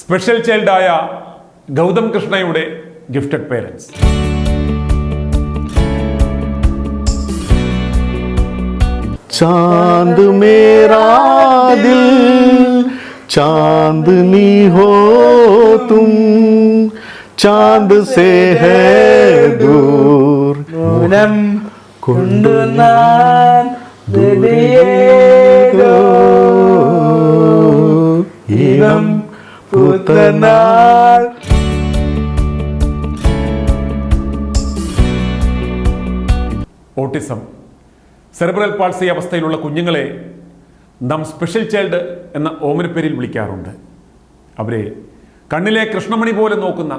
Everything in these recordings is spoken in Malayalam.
സ്പെഷ്യൽ ചൈൽഡായ ഗൗതം കൃഷ്ണയുടെ ഗിഫ്റ്റഡ് പേരൻസ്. चांद मेरा दिल चांदनी हो तुम चांद से है दूर മൂലം കൊണ്ടു നാൻ ഹൃദയേതോ ഇനം പുത്തനാൾ. ഓട്ടിസം, സെറിബ്രൽ പാൾസി അവസ്ഥയിലുള്ള കുഞ്ഞുങ്ങളെ നാം സ്പെഷ്യൽ ചൈൽഡ് എന്ന ഓമനപ്പേരിൽ വിളിക്കാറുണ്ട്. അവരെ കണ്ണിലെ കൃഷ്ണമണി പോലെ നോക്കുന്ന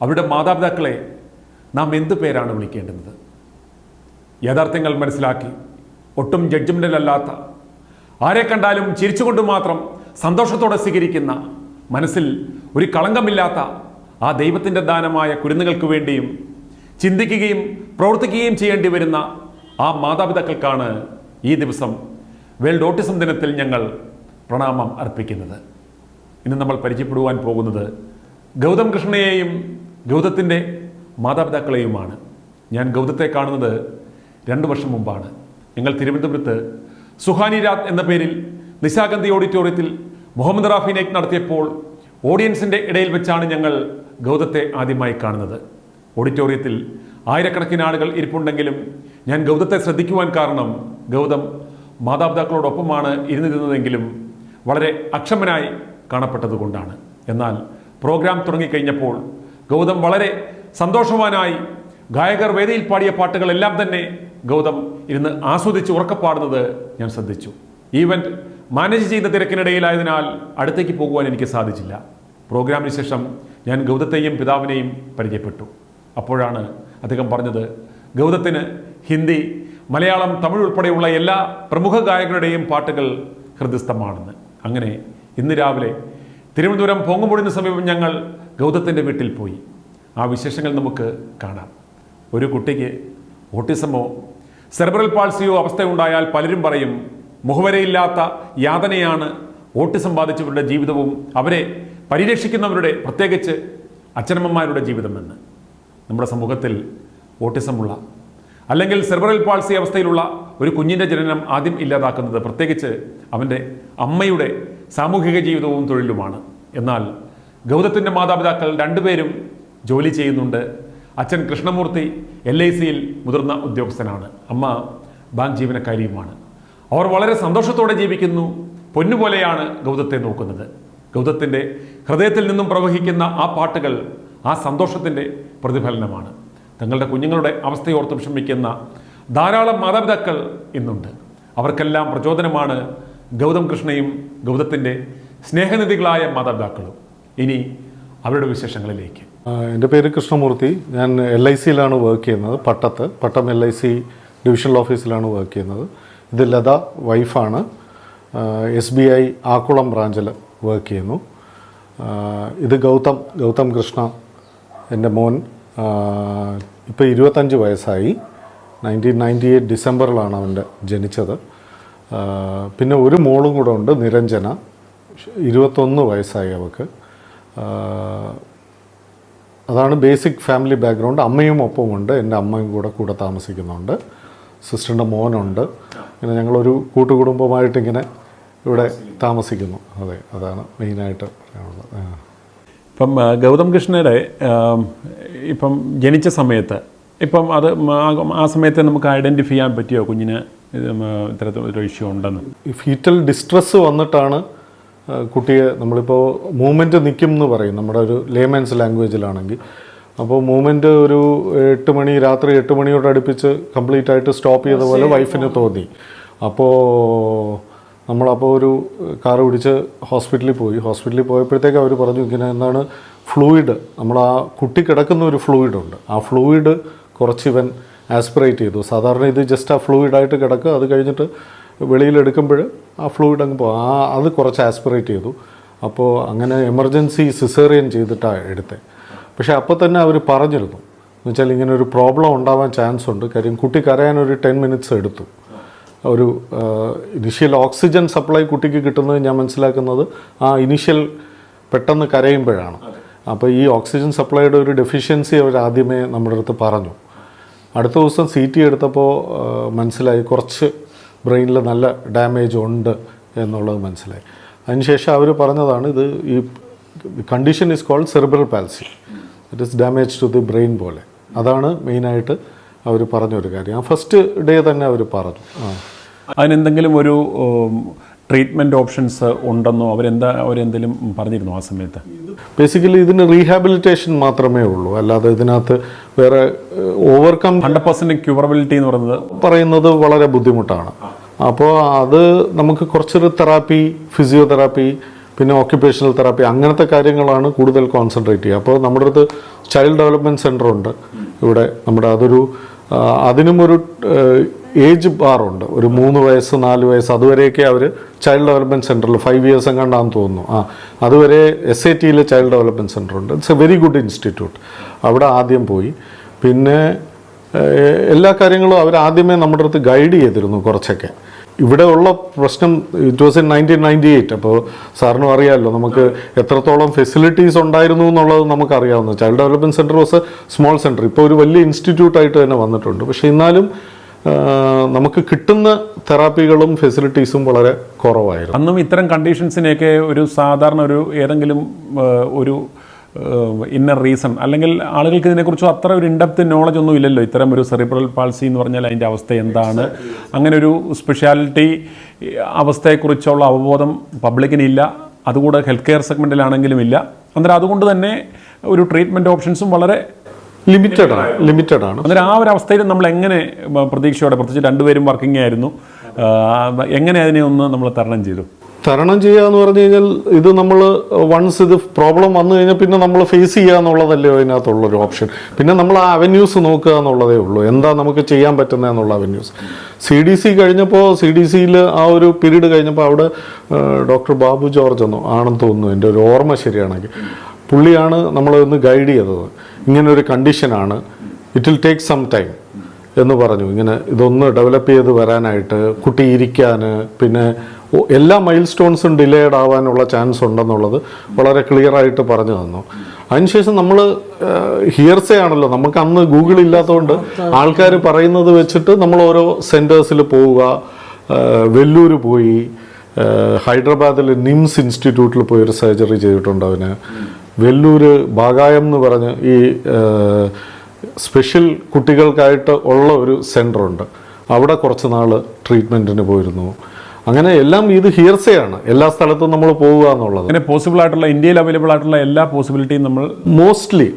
അവരുടെ മാതാപിതാക്കളെ നാം എന്ത് പേരാണ് വിളിക്കേണ്ടത്? യാഥാർത്ഥ്യങ്ങൾ മനസ്സിലാക്കി ഒട്ടും ജഡ്ജ്മെൻ്റലല്ലാത്ത, ആരെ കണ്ടാലും ചിരിച്ചുകൊണ്ട് മാത്രം സന്തോഷത്തോടെ സ്വീകരിക്കുന്ന, മനസ്സിൽ ഒരു കളങ്കമില്ലാത്ത ആ ദൈവത്തിൻ്റെ ദാനമായ കുരുന്നുകൾക്ക് വേണ്ടിയും ചിന്തിക്കുകയും പ്രവർത്തിക്കുകയും ചെയ്യേണ്ടി വരുന്ന ആ മാതാപിതാക്കൾക്കാണ് ഈ ദിവസം വേൾഡ് ഓട്ടിസം ദിനത്തിൽ ഞങ്ങൾ പ്രണാമം അർപ്പിക്കുന്നത്. ഇന്ന് നമ്മൾ പരിചയപ്പെടുവാൻ പോകുന്നത് ഗൗതം കൃഷ്ണയെയും ഗൗതത്തിൻ്റെ മാതാപിതാക്കളെയുമാണ്. ഞാൻ ഗൗതത്തെ കാണുന്നത് 2 വർഷം മുമ്പാണ്. ഞങ്ങൾ തിരുവനന്തപുരത്ത് സുഹാനി രാത് എന്ന പേരിൽ നിശാഗന്ധി ഓഡിറ്റോറിയത്തിൽ മുഹമ്മദ് റാഫി നൈറ്റ് നടത്തിയപ്പോൾ ഓഡിയൻസിൻ്റെ ഇടയിൽ വെച്ചാണ് ഞങ്ങൾ ഗൗതത്തെ ആദ്യമായി കാണുന്നത്. ഓഡിറ്റോറിയത്തിൽ ആയിരക്കണക്കിന് ആളുകൾ ഇരിപ്പുണ്ടെങ്കിലും ഞാൻ ഗൗതത്തെ ശ്രദ്ധിക്കുവാൻ കാരണം ഗൗതം മാതാപിതാക്കളോടൊപ്പമാണ് ഇരുന്നിരുന്നതെങ്കിലും വളരെ അക്ഷമനായി കാണപ്പെട്ടതുകൊണ്ടാണ്. എന്നാൽ പ്രോഗ്രാം തുടങ്ങിക്കഴിഞ്ഞപ്പോൾ ഗൗതം വളരെ സന്തോഷവാനായി ഗായകർ വേദിയിൽ പാടിയ പാട്ടുകളെല്ലാം തന്നെ ഗൗതം ഇരുന്ന് ആസ്വദിച്ച് ഉറക്കപ്പാടുന്നത് ഞാൻ ശ്രദ്ധിച്ചു. ഈവൻറ്റ് മാനേജ് ചെയ്ത തിരക്കിനിടയിലായതിനാൽ അടുത്തേക്ക് പോകുവാൻ എനിക്ക് സാധിച്ചില്ല. പ്രോഗ്രാമിന് ശേഷം ഞാൻ ഗൗതത്തെയും പിതാവിനെയും പരിചയപ്പെട്ടു. അപ്പോഴാണ് അദ്ദേഹം പറഞ്ഞത് ഗൗതത്തിന് ഹിന്ദി, മലയാളം, തമിഴ് ഉൾപ്പെടെയുള്ള എല്ലാ പ്രമുഖ ഗായകരുടെയും പാട്ടുകൾ ഹൃദയസ്ഥമാണെന്ന്. അങ്ങനെ ഇന്ന് രാവിലെ തിരുവനന്തപുരം പൊങ്ങുംപൊടിന് സമീപം ഞങ്ങൾ ഗൗതത്തിൻ്റെ വീട്ടിൽ പോയി. ആ വിശേഷങ്ങൾ നമുക്ക് കാണാം. ഒരു കുട്ടിക്ക് ഓട്ടിസമോ സെറിബ്രൽ പാൾസിയോ അവസ്ഥയുണ്ടായാൽ പലരും പറയും മുഖവരയില്ലാത്ത യാതനയാണ് ഓട്ടിസം ബാധിച്ചവരുടെ ജീവിതവും അവരെ പരിരക്ഷിക്കുന്നവരുടെ, പ്രത്യേകിച്ച് അച്ഛനമ്മമാരുടെ ജീവിതമെന്ന്. നമ്മുടെ സമൂഹത്തിൽ ഓട്ടിസമുള്ള അല്ലെങ്കിൽ സെറിബ്രൽ പാൾസി അവസ്ഥയിലുള്ള ഒരു കുഞ്ഞിൻ്റെ ജനനം ആദ്യം ഇല്ലാതാക്കുന്നത് പ്രത്യേകിച്ച് അവൻ്റെ അമ്മയുടെ സാമൂഹിക ജീവിതവും തൊഴിലുമാണ്. എന്നാൽ ഗൗതത്തിൻ്റെ മാതാപിതാക്കൾ 2 പേരും ജോലി ചെയ്യുന്നുണ്ട്. അച്ഛൻ കൃഷ്ണമൂർത്തി LICയിൽ മുതിർന്ന ഉദ്യോഗസ്ഥനാണ്, അമ്മ ബാങ്ക് ജീവനക്കാരിയുമാണ്. അവർ വളരെ സന്തോഷത്തോടെ ജീവിക്കുന്നു. പൊന്നുപോലെയാണ് ഗൗതത്തെ നോക്കുന്നത്. ഗൗതത്തിൻ്റെ ഹൃദയത്തിൽ നിന്നും പ്രവഹിക്കുന്ന ആ പാട്ടുകൾ ആ സന്തോഷത്തിൻ്റെ പ്രതിഫലനമാണ്. തങ്ങളുടെ കുഞ്ഞുങ്ങളുടെ അവസ്ഥയോർത്ത് വിഷമിക്കുന്ന ധാരാളം മാതാപിതാക്കൾ ഇന്നുണ്ട്. അവർക്കെല്ലാം പ്രചോദനമാണ് ഗൗതം കൃഷ്ണയും ഗൗതത്തിൻ്റെ സ്നേഹനിധികളായ മാതാപിതാക്കളും. ഇനി അവരുടെ വിശേഷങ്ങളിലേക്ക്. എൻ്റെ പേര് കൃഷ്ണമൂർത്തി. ഞാൻ LICയിലാണ് വർക്ക് ചെയ്യുന്നത്. പട്ടം LIC ഡിവിഷണൽ ഓഫീസിലാണ് വർക്ക് ചെയ്യുന്നത്. ഇത് ലത വൈഫാണ്. SBI ആക്കുളം ബ്രാഞ്ചിൽ വർക്ക് ചെയ്യുന്നു. ഇത് ഗൗതം കൃഷ്ണ എൻ്റെ മോൻ. ഇപ്പോൾ 25 വയസ്സായി. 1998 ഡിസംബറിലാണ് അവൻ്റെ ജനിച്ചത്. പിന്നെ ഒരു മോളും കൂടെ ഉണ്ട്, നിരഞ്ജന. 21 വയസ്സായി അവൾക്ക്. അതാണ് ബേസിക് ഫാമിലി ബാക്ക്ഗ്രൗണ്ട്. അമ്മയും ഒപ്പമുണ്ട്, എൻ്റെ അമ്മയും കൂടെ താമസിക്കുന്നുണ്ട്. സിസ്റ്ററിൻ്റെ മോനുണ്ട്. ഇങ്ങനെ ഞങ്ങളൊരു കൂട്ടുകുടുംബമായിട്ട് ഇങ്ങനെ ഇവിടെ താമസിക്കുന്നു. അതെ, അതാണ് മെയിനായിട്ട് പറയാനുള്ളത്. ഇപ്പം ഗൗതം കൃഷ്ണയുടെ ഇപ്പം ജനിച്ച സമയത്ത് ഇപ്പം അത് ആ സമയത്ത് നമുക്ക് ഐഡൻറ്റിഫൈ ചെയ്യാൻ പറ്റിയോ കുഞ്ഞിന് ഇത്തരത്തിലൊരു ഇഷ്യൂ ഉണ്ടെന്ന്? ഈ ഫീറ്റൽ ഡിസ്ട്രെസ് വന്നിട്ടാണ് കുട്ടിയെ നമ്മളിപ്പോൾ മൂവ്മെൻറ്റ് നിൽക്കും എന്ന് പറയും നമ്മുടെ ഒരു ലേമൻസ് ലാംഗ്വേജിലാണെങ്കിൽ. അപ്പോൾ മൂവ്മെൻറ്റ് ഒരു 8 മണി, രാത്രി 8 മണിയോട് അടുപ്പിച്ച് കംപ്ലീറ്റ് ആയിട്ട് സ്റ്റോപ്പ് ചെയ്ത പോലെ വൈഫിന് തോന്നി. അപ്പോൾ നമ്മളപ്പോൾ ഒരു കാറ് പിടിച്ച് ഹോസ്പിറ്റലിൽ പോയപ്പോഴത്തേക്ക് അവർ പറഞ്ഞു ഇങ്ങനെ എന്താണ് ഫ്ലൂയിഡ്, നമ്മൾ ആ കുട്ടി കിടക്കുന്ന ഒരു ഫ്ലൂയിഡുണ്ട്, ആ ഫ്ലൂയിഡ് കുറച്ച് ഇവൻ ആസ്പിറേറ്റ് ചെയ്തു. സാധാരണ ഇത് ജസ്റ്റ് ആ ഫ്ലൂയിഡായിട്ട് കിടക്കുക, അത് കഴിഞ്ഞിട്ട് വെളിയിലെടുക്കുമ്പോൾ ആ ഫ്ലൂയിഡ് അങ്ങ് പോകും. അത് കുറച്ച് ആസ്പിറേറ്റ് ചെയ്തു. അപ്പോൾ അങ്ങനെ എമർജൻസി സിസേറിയൻ ചെയ്തിട്ടാണ് എടുത്തത്. പക്ഷേ അപ്പോൾ തന്നെ അവർ പറഞ്ഞിരുന്നു എന്നുവെച്ചാൽ ഇങ്ങനെ ഒരു പ്രോബ്ലം ഉണ്ടാവാൻ ചാൻസ് ഉണ്ട്. കാര്യം കുട്ടി കരയാൻ ഒരു 10 മിനിറ്റ്സ് എടുത്തു. ഒരു ഇനിഷ്യൽ ഓക്സിജൻ സപ്ലൈ കുട്ടിക്ക് കിട്ടുന്നത് ഞാൻ മനസ്സിലാക്കുന്നത് ആ ഇനിഷ്യൽ പെട്ടെന്ന് കരയുമ്പോഴാണ്. അപ്പോൾ ഈ ഓക്സിജൻ സപ്ലൈയുടെ ഒരു ഡെഫിഷ്യൻസി അവർ ആദ്യമേ നമ്മുടെ അടുത്ത് പറഞ്ഞു. അടുത്ത ദിവസം CT എടുത്തപ്പോൾ മനസ്സിലായി കുറച്ച് ബ്രെയിനിൽ നല്ല ഡാമേജ് ഉണ്ട് എന്നുള്ളത് മനസ്സിലായി. അതിനുശേഷം അവർ പറഞ്ഞതാണ് ഇത് ഈ condition is called cerebral palsy, it is damage to the brain പോലെ. അതാണ് മെയിനായിട്ട് അവർ പറഞ്ഞൊരു കാര്യം. ആ ഫസ്റ്റ് ഡേ തന്നെ അവർ പറഞ്ഞു. അതിനെന്തെങ്കിലും ഒരു ട്രീറ്റ്മെൻറ്റ് ഓപ്ഷൻസ് ഉണ്ടെന്നോ അവരെന്തെങ്കിലും പറഞ്ഞിരുന്നു ആ സമയത്ത്? ബേസിക്കലി ഇതിന് റീഹാബിലിറ്റേഷൻ മാത്രമേ ഉള്ളൂ, അല്ലാതെ ഇതിനകത്ത് വേറെ ഓവർകം 100% ക്യൂറബിലിറ്റി എന്ന് പറയുന്നത് വളരെ ബുദ്ധിമുട്ടാണ്. അപ്പോൾ അത് നമുക്ക് കുറച്ചൊരു തെറാപ്പി, ഫിസിയോതെറാപ്പി, പിന്നെ ഓക്യുപ്പേഷണൽ തെറാപ്പി അങ്ങനത്തെ കാര്യങ്ങളാണ് കൂടുതൽ കോൺസെൻട്രേറ്റ് ചെയ്യുക. അപ്പോൾ നമ്മുടെ അടുത്ത് ചൈൽഡ് ഡെവലപ്മെൻറ്റ് സെൻ്റർ ഉണ്ട് ഇവിടെ. അതിനും ഒരു ഏജ് ബാറുണ്ട്, ഒരു 3 വയസ്സ് 4 വയസ്സ് അതുവരെയൊക്കെ അവർ ചൈൽഡ് ഡെവലപ്മെൻറ്റ് സെൻറ്ററിൽ 5 ഇയേഴ്സ് എങ്ങാണ്ടാന്ന് തോന്നുന്നു. അതുവരെ SATയിൽ ചൈൽഡ് ഡെവലപ്മെൻറ്റ് സെൻറ്റർ ഉണ്ട്. It's A very good institute. അവിടെ ആദ്യം പോയി. പിന്നെ എല്ലാ കാര്യങ്ങളും അവർ ആദ്യമേ നമ്മുടെ അടുത്ത് ഗൈഡ് ചെയ്തിരുന്നു കുറച്ചൊക്കെ. ഇവിടെ ഉള്ള പ്രശ്നം ഇറ്റ് വാസ് ഇൻ 1998. അപ്പോൾ സാറിനും അറിയാമല്ലോ നമുക്ക് എത്രത്തോളം ഫെസിലിറ്റീസ് ഉണ്ടായിരുന്നു എന്നുള്ളത് നമുക്കറിയാവുന്നു. Child development centre was a small centre. ഇപ്പോൾ ഒരു വലിയ ഇൻസ്റ്റിറ്റ്യൂട്ടായിട്ട് തന്നെ വന്നിട്ടുണ്ട്. പക്ഷേ എന്നാലും നമുക്ക് കിട്ടുന്ന തെറാപ്പികളും ഫെസിലിറ്റീസും വളരെ കുറവായിരുന്നു. അന്നും ഇത്തരം കണ്ടീഷൻസിനെയൊക്കെ ഒരു സാധാരണ ഏതെങ്കിലും ഒരു ഇന്നർ റീസൺ അല്ലെങ്കിൽ ആളുകൾക്ക് ഇതിനെക്കുറിച്ച് അത്ര ഒരു ഇൻഡെപ്ത് നോളജ് ഒന്നും ഇല്ലല്ലോ. ഇത്തരം ഒരു സെറിബ്രൽ പാൾസി എന്ന് പറഞ്ഞാൽ അതിൻ്റെ അവസ്ഥ എന്താണ്, അങ്ങനെ ഒരു സ്പെഷ്യാലിറ്റി അവസ്ഥയെക്കുറിച്ചുള്ള അവബോധം പബ്ലിക്കിനില്ല. അതുകൂടെ ഹെൽത്ത് കെയർ സെഗ്മെൻറ്റിലാണെങ്കിലും ഇല്ല. അന്നേരം അതുകൊണ്ട് തന്നെ ഒരു ട്രീറ്റ്മെൻറ്റ് ഓപ്ഷൻസും വളരെ ലിമിറ്റഡ് ആണ്. അന്നേരം ആ ഒരു അവസ്ഥയിൽ നമ്മൾ എങ്ങനെ പ്രതീക്ഷയോടെ, പ്രത്യേകിച്ച് രണ്ടുപേരും വർക്കിംഗ് ആയിരുന്നു, എങ്ങനെ അതിനെ ഒന്ന് നമ്മൾ തരണം ചെയ്തു? തരണം ചെയ്യുക എന്ന് പറഞ്ഞു കഴിഞ്ഞാൽ ഇത് നമ്മൾ വൺസ് ഇത് പ്രോബ്ലം വന്നു കഴിഞ്ഞാൽ പിന്നെ നമ്മൾ ഫേസ് ചെയ്യുക എന്നുള്ളതല്ലേ അതിനകത്തുള്ളൊരു ഓപ്ഷൻ. പിന്നെ നമ്മൾ ആ അവന്യൂസ് നോക്കുക എന്നുള്ളതേ ഉള്ളൂ, എന്താ നമുക്ക് ചെയ്യാൻ പറ്റുന്നത് എന്നുള്ള അവന്യൂസ്. CDC കഴിഞ്ഞപ്പോൾ CDCയിൽ ആ ഒരു പീരീഡ് കഴിഞ്ഞപ്പോൾ അവിടെ ഡോക്ടർ ബാബു ജോർജ് ആണെന്ന് തോന്നുന്നു, എൻ്റെ ഒരു ഓർമ്മ ശരിയാണെങ്കിൽ, പുള്ളിയാണ് നമ്മളെ ഒന്ന് ഗൈഡ് ചെയ്തത്. ഇങ്ങനൊരു കണ്ടീഷനാണ്, it will take some time എന്ന് പറഞ്ഞു. ഇങ്ങനെ ഇതൊന്ന് ഡെവലപ്പ് ചെയ്ത് വരാനായിട്ട്, കുട്ടി ഇരിക്കാൻ, പിന്നെ എല്ലാ മൈൽ സ്റ്റോൺസും ഡിലേഡ് ആവാനുള്ള ചാൻസ് ഉണ്ടെന്നുള്ളത് വളരെ ക്ലിയർ ആയിട്ട് പറഞ്ഞു തന്നു. അതിനുശേഷം നമ്മൾ ഹിയർസേ ആണല്ലോ, നമുക്ക് അന്ന് ഗൂഗിൾ ഇല്ലാത്തതുകൊണ്ട് ആൾക്കാർ പറയുന്നത് വെച്ചിട്ട് നമ്മൾ ഓരോ സെൻറ്റേഴ്സിൽ പോവുക. വെല്ലൂർ പോയി, ഹൈദരാബാദിൽ നിംസ് ഇൻസ്റ്റിറ്റ്യൂട്ടിൽ പോയി ഒരു സർജറി ചെയ്തിട്ടുണ്ട് അവന്. വെല്ലൂർ ബാഗായം എന്ന് പറഞ്ഞ് ഈ സ്പെഷ്യൽ കുട്ടികൾക്കായിട്ട് ഉള്ള ഒരു സെൻ്ററുണ്ട്, അവിടെ കുറച്ച് നാൾ ട്രീറ്റ്മെൻറ്റിന് പോയിരുന്നു. അങ്ങനെ എല്ലാം ഇത് ഹിയർസേ ആണ്, എല്ലാ സ്ഥലത്തും നമ്മൾ പോവുക എന്നുള്ളത്. അങ്ങനെ പോസിബിൾ ആയിട്ടുള്ള ഇന്ത്യയിൽ അവൈലബിൾ ആയിട്ടുള്ള എല്ലാ പോസിബിലിറ്റിയും നമ്മൾ മോസ്റ്റ്ലി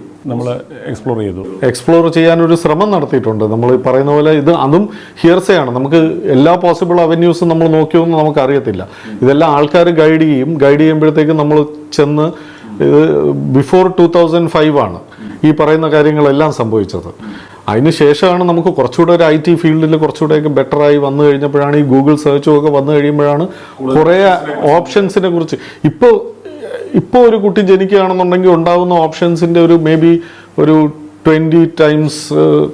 എക്സ്പ്ലോർ ചെയ്യാനൊരു ശ്രമം നടത്തിയിട്ടുണ്ട്. നമ്മൾ പറയുന്ന പോലെ അതും ഹിയർസേ ആണ്. നമുക്ക് എല്ലാ പോസിബിൾ അവന്യൂസും നമ്മൾ നോക്കിയൊന്നും നമുക്ക് അറിയത്തില്ല. ഇതെല്ലാം ആൾക്കാർ ഗൈഡ് ചെയ്യുമ്പോഴത്തേക്കും നമ്മൾ ചെന്ന് ഇത് ബിഫോർ 2005 ആണ് ഈ പറയുന്ന കാര്യങ്ങളെല്ലാം സംഭവിച്ചത്. അതിന് ശേഷമാണ് നമുക്ക് കുറച്ചുകൂടെ ഒരു IT ഫീൽഡിൽ കുറച്ചുകൂടെയൊക്കെ ബെറ്ററായി വന്നു കഴിഞ്ഞപ്പോഴാണ് ഈ ഗൂഗിൾ സെർച്ചും ഒക്കെ വന്നു കഴിയുമ്പോഴാണ് കുറേ ഓപ്ഷൻസിനെ കുറിച്ച്. ഇപ്പോൾ ഒരു കുട്ടി ജനിക്കുകയാണെന്നുണ്ടെങ്കിൽ ഉണ്ടാകുന്ന ഓപ്ഷൻസിൻ്റെ ഒരു മേ ബി ഒരു 20 ടൈംസ്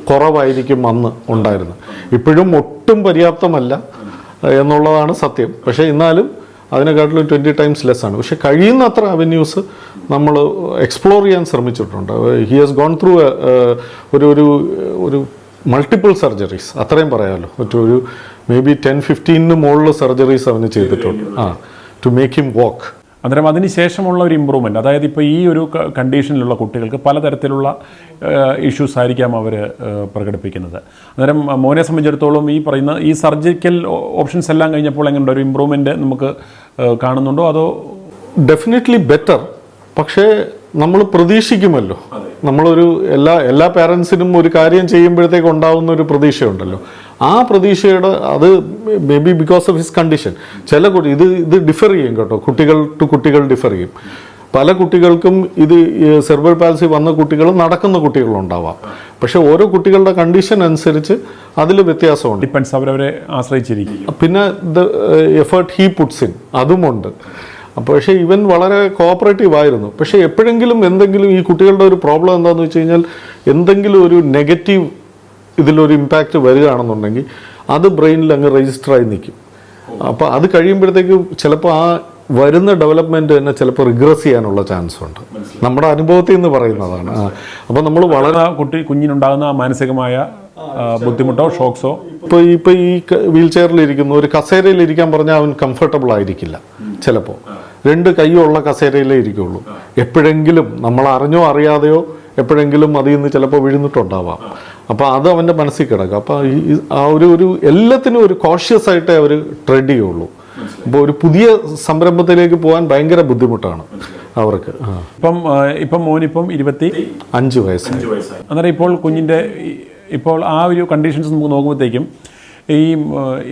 കുറവായിരിക്കും അന്ന് ഉണ്ടായിരുന്നത്. ഇപ്പോഴും ഒട്ടും പര്യാപ്തമല്ല എന്നുള്ളതാണ് സത്യം. പക്ഷേ എന്നാലും അതിനെക്കാട്ടിലും 20 ടൈംസ് ലെസ് ആണ്. പക്ഷെ കഴിയുന്നത്ര അവന്യൂസ് നമ്മൾ എക്സ്പ്ലോർ ചെയ്യാൻ ശ്രമിച്ചിട്ടുണ്ട്. ഹി ഹാസ് ഗോൺ ത്രൂ ഒരു മൾട്ടിപ്പിൾ സർജറീസ്, അത്രയും പറയാമല്ലോ. ഒരു മേ ബി 10-15 മുകളിൽ സർജറീസ് അവന് ചെയ്തിട്ടുണ്ട് ടു മേക്ക് ഹിം വാക്ക്. അന്നേരം അതിന് ശേഷമുള്ള ഒരു ഇമ്പ്രൂവ്മെൻറ്റ്, അതായത് ഇപ്പോൾ ഈ ഒരു കണ്ടീഷനിലുള്ള കുട്ടികൾക്ക് പലതരത്തിലുള്ള ഇഷ്യൂസ് ആയിരിക്കാം അവർ പ്രകടിപ്പിക്കുന്നത്. അന്നേരം മോനെ സംബന്ധിച്ചിടത്തോളം ഈ പറയുന്ന ഈ സർജിക്കൽ ഓപ്ഷൻസ് എല്ലാം കഴിഞ്ഞപ്പോൾ എങ്ങനെ ഒരു ഇമ്പ്രൂവ്മെൻറ്റ് നമുക്ക് കാണുന്നുണ്ടോ? അതോ ഡെഫിനറ്റ്ലി ബെറ്റർ. പക്ഷേ നമ്മൾ പ്രതീക്ഷിക്കുമല്ലോ, നമ്മളൊരു എല്ലാ പാരൻസിനും ഒരു കാര്യം ചെയ്യുമ്പോഴത്തേക്ക് ഉണ്ടാവുന്ന ഒരു പ്രതീക്ഷയുണ്ടല്ലോ. ആ പ്രതീക്ഷയുടെ അത് may be because of his condition ചില ഇത് ഡിഫർ ചെയ്യും കേട്ടോ, കുട്ടികൾ ടു കുട്ടികൾ ഡിഫർ ചെയ്യും. പല കുട്ടികൾക്കും ഇത് സെറിബ്രൽ പാൽസി വന്ന കുട്ടികളും നടക്കുന്ന കുട്ടികളുണ്ടാവാം. പക്ഷെ ഓരോ കുട്ടികളുടെ കണ്ടീഷൻ അനുസരിച്ച് അതിൽ വ്യത്യാസമുണ്ട്, ഡിപ്പെൻസ്, അവരവരെ ആശ്രയിച്ചിരിക്കും. പിന്നെ എഫേർട്ട് ഹീ പുട്ട്സ് ഇൻ അതുമുണ്ട്. അപ്പോൾ പക്ഷേ ഇവൻ വളരെ കോഓപ്പറേറ്റീവ് ആയിരുന്നു. പക്ഷേ എപ്പോഴെങ്കിലും എന്തെങ്കിലും ഈ കുട്ടികളുടെ ഒരു പ്രോബ്ലം എന്താണെന്ന് വെച്ച് കഴിഞ്ഞാൽ എന്തെങ്കിലും ഒരു നെഗറ്റീവ് ഇതിലൊരു ഇമ്പാക്റ്റ് വരികയാണെന്നുണ്ടെങ്കിൽ അത് ബ്രെയിനിൽ അങ്ങ് രജിസ്റ്ററായി നിൽക്കും. അപ്പോൾ അത് കഴിയുമ്പോഴത്തേക്ക് ചിലപ്പോൾ ആ വരുന്ന ഡെവലപ്മെൻറ്റ് തന്നെ ചിലപ്പോൾ റിഗ്രസ് ചെയ്യാനുള്ള ചാൻസ് ഉണ്ട്. നമ്മുടെ അനുഭവത്തിൽ നിന്ന് പറയുന്നതാണ്. അപ്പോൾ നമ്മൾ വളരെ കുഞ്ഞിനുണ്ടാകുന്ന മാനസികമായ ബുദ്ധിമുട്ടോ ഷോക്സോ ഇപ്പോൾ ഈ വീൽ ചെയറിലിരിക്കുന്നു, ഒരു കസേരയിൽ ഇരിക്കാൻ പറഞ്ഞാൽ അവൻ കംഫർട്ടബിൾ ആയിരിക്കില്ല. ചിലപ്പോൾ 2 കൈയുള്ള കസേരയിലേ ഇരിക്കുള്ളൂ. എപ്പോഴെങ്കിലും നമ്മൾ അറിഞ്ഞോ അറിയാതെയോ എപ്പോഴെങ്കിലും അതിൽ നിന്ന് ചിലപ്പോൾ വീഴുന്നിട്ടുണ്ടാവാം. അപ്പോൾ അത് അവൻ്റെ മനസ്സിൽ കിടക്കും. അപ്പോൾ ആ ഒരു എല്ലാത്തിനും ഒരു കോഷ്യസ് ആയിട്ടേ അവർ ട്രെഡ് ചെയ്യുള്ളൂ. അപ്പോൾ ഒരു പുതിയ സംരംഭത്തിലേക്ക് പോകാൻ ഭയങ്കര ബുദ്ധിമുട്ടാണ് അവർക്ക്. ഇപ്പം മോനിപ്പം 25 വയസ്സായി. അന്നേരം ഇപ്പോൾ കുഞ്ഞിൻ്റെ ഇപ്പോൾ ആ ഒരു കണ്ടീഷൻസ് നമുക്ക് നോക്കുമ്പോഴത്തേക്കും ഈ